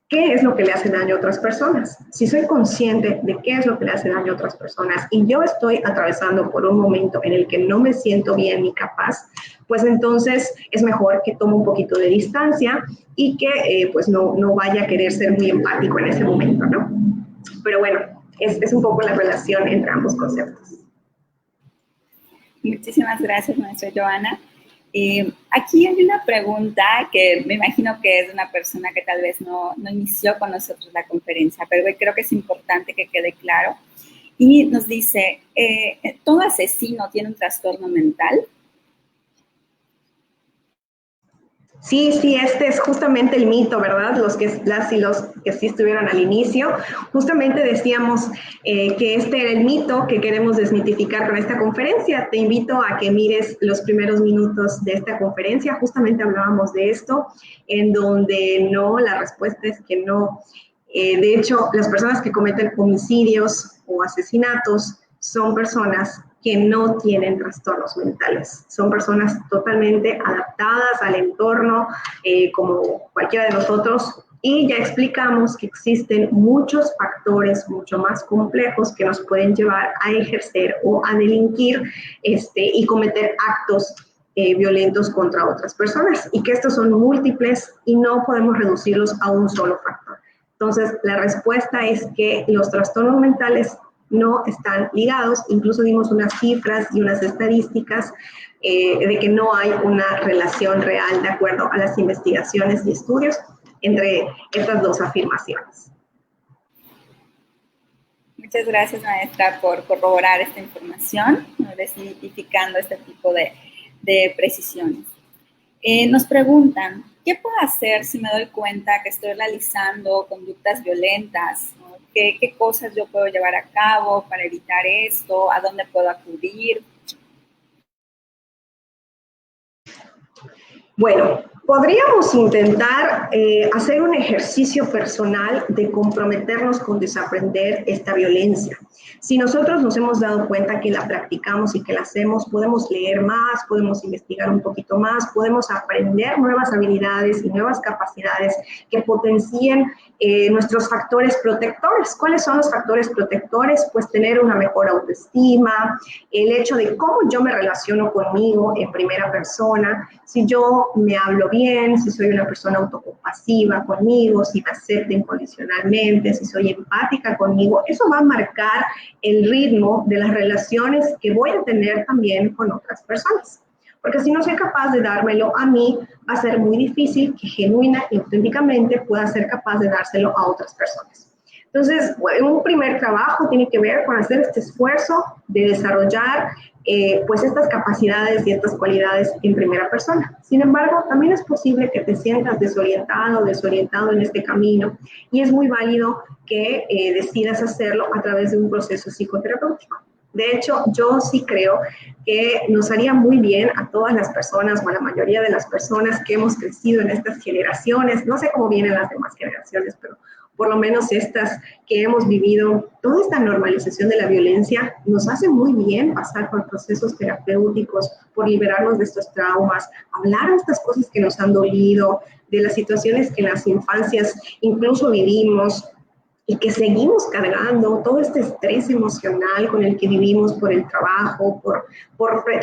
¿qué es lo que le hace daño a otras personas? Si soy consciente de qué es lo que le hace daño a otras personas y yo estoy atravesando por un momento en el que no me siento bien ni capaz, pues entonces es mejor que tome un poquito de distancia y que pues no vaya a querer ser muy empático en ese momento, ¿no? Pero bueno, es un poco la relación entre ambos conceptos. Muchísimas gracias, maestra Joana. Aquí hay una pregunta que me imagino que es de una persona que tal vez no inició con nosotros la conferencia, pero creo que es importante que quede claro. Y nos dice, ¿todo asesino tiene un trastorno mental? Sí, este es justamente el mito, ¿verdad? Las y los que sí estuvieron al inicio, justamente decíamos que este era el mito que queremos desmitificar con esta conferencia. Te invito a que mires los primeros minutos de esta conferencia, justamente hablábamos de esto, en donde no, la respuesta es que no. De hecho, las personas que cometen homicidios o asesinatos son personas que no tienen trastornos mentales. Son personas totalmente adaptadas al entorno, como cualquiera de nosotros, y ya explicamos que existen muchos factores mucho más complejos que nos pueden llevar a ejercer o a delinquir y cometer actos violentos contra otras personas, y que estos son múltiples y no podemos reducirlos a un solo factor. Entonces, la respuesta es que los trastornos mentales no están ligados, incluso dimos unas cifras y unas estadísticas de que no hay una relación real de acuerdo a las investigaciones y estudios entre estas dos afirmaciones. Muchas gracias, maestra, por corroborar esta información, desmitificando este tipo de precisiones. Nos preguntan, ¿qué puedo hacer si me doy cuenta que estoy realizando conductas violentas? ¿No? ¿Qué cosas yo puedo llevar a cabo para evitar esto? ¿A dónde puedo acudir? Bueno, Podríamos intentar hacer un ejercicio personal de comprometernos con desaprender esta violencia. Si nosotros nos hemos dado cuenta que la practicamos y que la hacemos, podemos leer más, podemos investigar un poquito más, podemos aprender nuevas habilidades y nuevas capacidades que potencien nuestros factores protectores. ¿Cuáles son los factores protectores? Pues tener una mejor autoestima, el hecho de cómo yo me relaciono conmigo en primera persona, si yo me hablo bien, si soy una persona autocompasiva conmigo, si me acepto incondicionalmente, si soy empática conmigo, eso va a marcar el ritmo de las relaciones que voy a tener también con otras personas. Porque si no soy capaz de dármelo a mí, va a ser muy difícil que genuina y auténticamente pueda ser capaz de dárselo a otras personas. Entonces, un primer trabajo tiene que ver con hacer este esfuerzo de desarrollar pues estas capacidades y estas cualidades en primera persona. Sin embargo, también es posible que te sientas desorientado o desorientado en este camino y es muy válido que decidas hacerlo a través de un proceso psicoterapéutico. De hecho, yo sí creo que nos haría muy bien a todas las personas o a la mayoría de las personas que hemos crecido en estas generaciones, no sé cómo vienen las demás generaciones, pero por lo menos estas que hemos vivido, toda esta normalización de la violencia nos hace muy bien pasar por procesos terapéuticos, por liberarnos de estos traumas, hablar de estas cosas que nos han dolido, de las situaciones que en las infancias incluso vivimos, y que seguimos cargando todo este estrés emocional con el que vivimos por el trabajo, por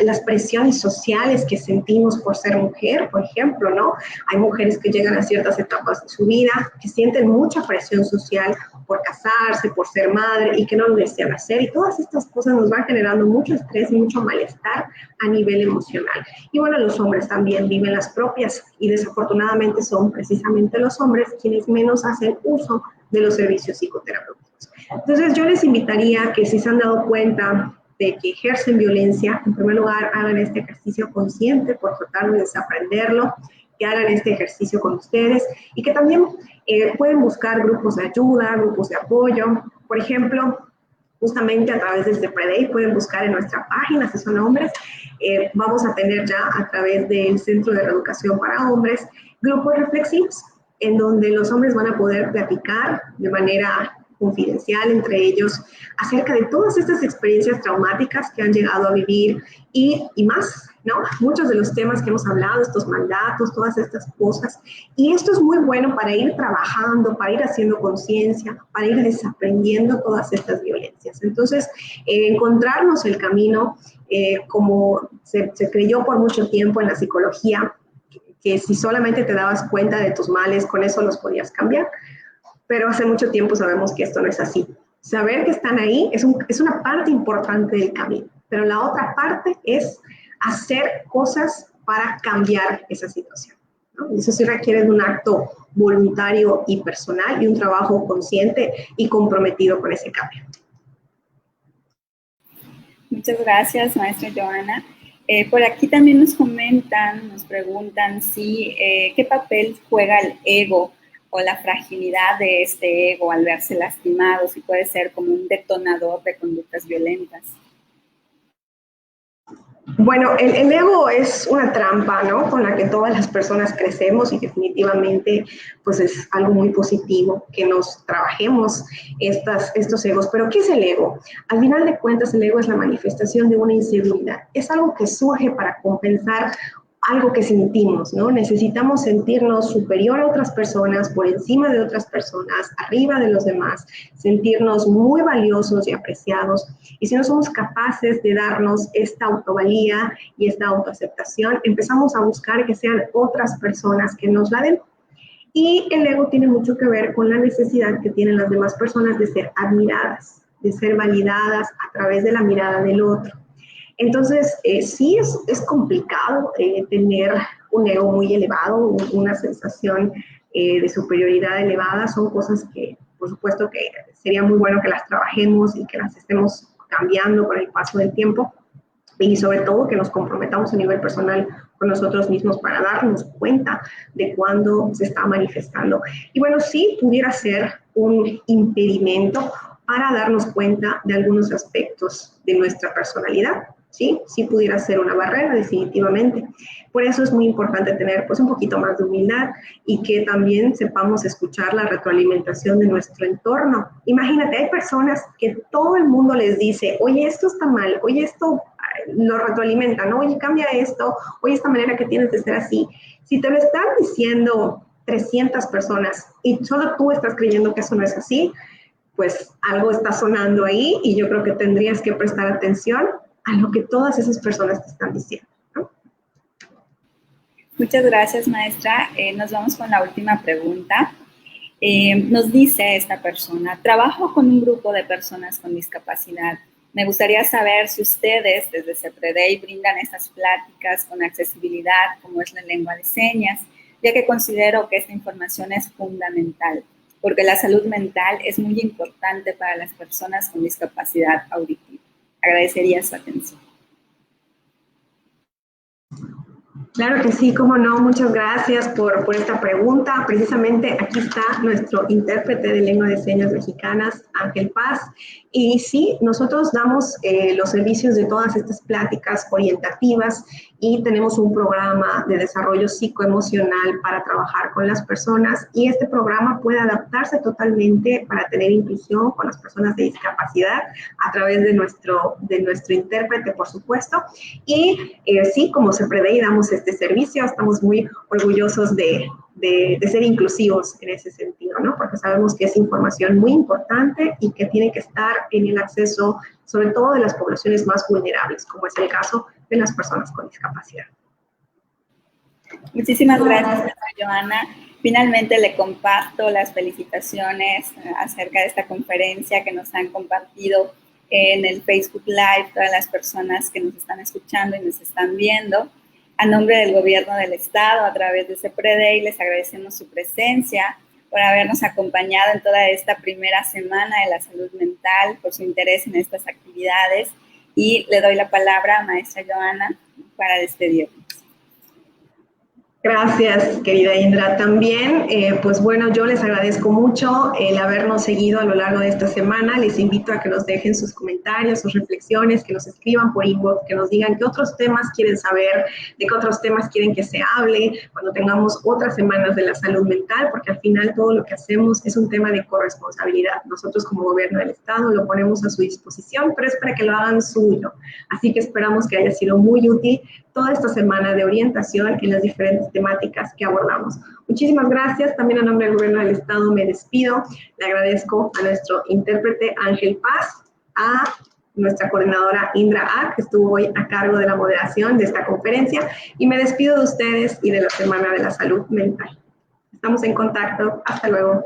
las presiones sociales que sentimos por ser mujer, por ejemplo, ¿no? Hay mujeres que llegan a ciertas etapas de su vida que sienten mucha presión social por casarse, por ser madre y que no lo desean hacer, y todas estas cosas nos van generando mucho estrés y mucho malestar a nivel emocional. Y bueno, los hombres también viven las propias y desafortunadamente son precisamente los hombres quienes menos hacen uso de los servicios psicoterapéuticos. Entonces yo les invitaría a que si se han dado cuenta de que ejercen violencia, en primer lugar hagan este ejercicio consciente por tratar de desaprenderlo, que hagan este ejercicio con ustedes y que también pueden buscar grupos de ayuda, grupos de apoyo. Por ejemplo, justamente a través de este Preday pueden buscar en nuestra página, si son hombres, vamos a tener ya a través del Centro de Reeducación para Hombres grupos reflexivos, en donde los hombres van a poder platicar de manera confidencial entre ellos acerca de todas estas experiencias traumáticas que han llegado a vivir y más, ¿no? Muchos de los temas que hemos hablado, estos mandatos, todas estas cosas. Y esto es muy bueno para ir trabajando, para ir haciendo conciencia, para ir desaprendiendo todas estas violencias. Entonces, encontrarnos el camino, como se creyó por mucho tiempo en la psicología, que si solamente te dabas cuenta de tus males, con eso los podías cambiar. Pero hace mucho tiempo sabemos que esto no es así. Saber que están ahí es una parte importante del camino, pero la otra parte es hacer cosas para cambiar esa situación, ¿no? Eso sí requiere de un acto voluntario y personal y un trabajo consciente y comprometido con ese cambio. Muchas gracias, maestra Joana. Por aquí también nos comentan, nos preguntan si qué papel juega el ego o la fragilidad de este ego al verse lastimado, si puede ser como un detonador de conductas violentas. Bueno, el ego es una trampa, ¿no? Con la que todas las personas crecemos y definitivamente pues es algo muy positivo que nos trabajemos estos egos. Pero ¿qué es el ego? Al final de cuentas, el ego es la manifestación de una inseguridad. Es algo que surge para compensar algo que sentimos, ¿no? Necesitamos sentirnos superior a otras personas, por encima de otras personas, arriba de los demás, sentirnos muy valiosos y apreciados. Y si no somos capaces de darnos esta autovalía y esta autoaceptación, empezamos a buscar que sean otras personas que nos la den. Y el ego tiene mucho que ver con la necesidad que tienen las demás personas de ser admiradas, de ser validadas a través de la mirada del otro. Entonces, sí es complicado tener un ego muy elevado, una sensación de superioridad elevada. Son cosas que, por supuesto, que sería muy bueno que las trabajemos y que las estemos cambiando con el paso del tiempo. Y sobre todo que nos comprometamos a nivel personal con nosotros mismos para darnos cuenta de cuándo se está manifestando. Y bueno, sí pudiera ser un impedimento para darnos cuenta de algunos aspectos de nuestra personalidad. ¿sí? Sí pudiera ser una barrera, definitivamente. Por eso es muy importante tener pues un poquito más de humildad y que también sepamos escuchar la retroalimentación de nuestro entorno. Imagínate, hay personas que todo el mundo les dice, oye, esto está mal, oye, esto lo retroalimenta, ¿no? Oye, cambia esto, oye, esta manera que tienes de ser así. Si te lo están diciendo 300 personas y solo tú estás creyendo que eso no es así, pues algo está sonando ahí y yo creo que tendrías que prestar atención a lo que todas esas personas te están diciendo, ¿no? Muchas gracias, maestra. Nos vamos con la última pregunta. Nos dice esta persona, trabajo con un grupo de personas con discapacidad. Me gustaría saber si ustedes desde CEPREDEI brindan estas pláticas con accesibilidad, como es la lengua de señas, ya que considero que esta información es fundamental, porque la salud mental es muy importante para las personas con discapacidad auditiva. Agradecería su atención. Claro que sí, cómo no, muchas gracias por esta pregunta. Precisamente aquí está nuestro intérprete de lengua de señas mexicanas, Ángel Paz. Y sí, nosotros damos los servicios de todas estas pláticas orientativas y tenemos un programa de desarrollo psicoemocional para trabajar con las personas y este programa puede adaptarse totalmente para tener inclusión con las personas de discapacidad a través de nuestro intérprete, por supuesto. Y sí, como CEPREDEI damos este servicio, estamos muy orgullosos de ser inclusivos en ese sentido, ¿no? Porque sabemos que es información muy importante y que tiene que estar en el acceso, sobre todo de las poblaciones más vulnerables, como es el caso de las personas con discapacidad. Muchísimas gracias, Joana. Finalmente le comparto las felicitaciones acerca de esta conferencia que nos han compartido en el Facebook Live todas las personas que nos están escuchando y nos están viendo. A nombre del Gobierno del Estado, a través de CEPREDEI, les agradecemos su presencia, por habernos acompañado en toda esta primera semana de la salud mental, por su interés en estas actividades. Y le doy la palabra a maestra Joana para despedirnos. Gracias, querida Indra. También, pues bueno, yo les agradezco mucho el habernos seguido a lo largo de esta semana. Les invito a que nos dejen sus comentarios, sus reflexiones, que nos escriban por inbox, que nos digan qué otros temas quieren saber, de qué otros temas quieren que se hable cuando tengamos otras semanas de la salud mental, porque al final todo lo que hacemos es un tema de corresponsabilidad. Nosotros como Gobierno del Estado lo ponemos a su disposición, pero es para que lo hagan suyo. Así que esperamos que haya sido muy útil toda esta semana de orientación en las diferentes temáticas que abordamos. Muchísimas gracias. También a nombre del Gobierno del Estado me despido. Le agradezco a nuestro intérprete Ángel Paz, a nuestra coordinadora Indra A, que estuvo hoy a cargo de la moderación de esta conferencia, y me despido de ustedes y de la Semana de la Salud Mental. Estamos en contacto. Hasta luego.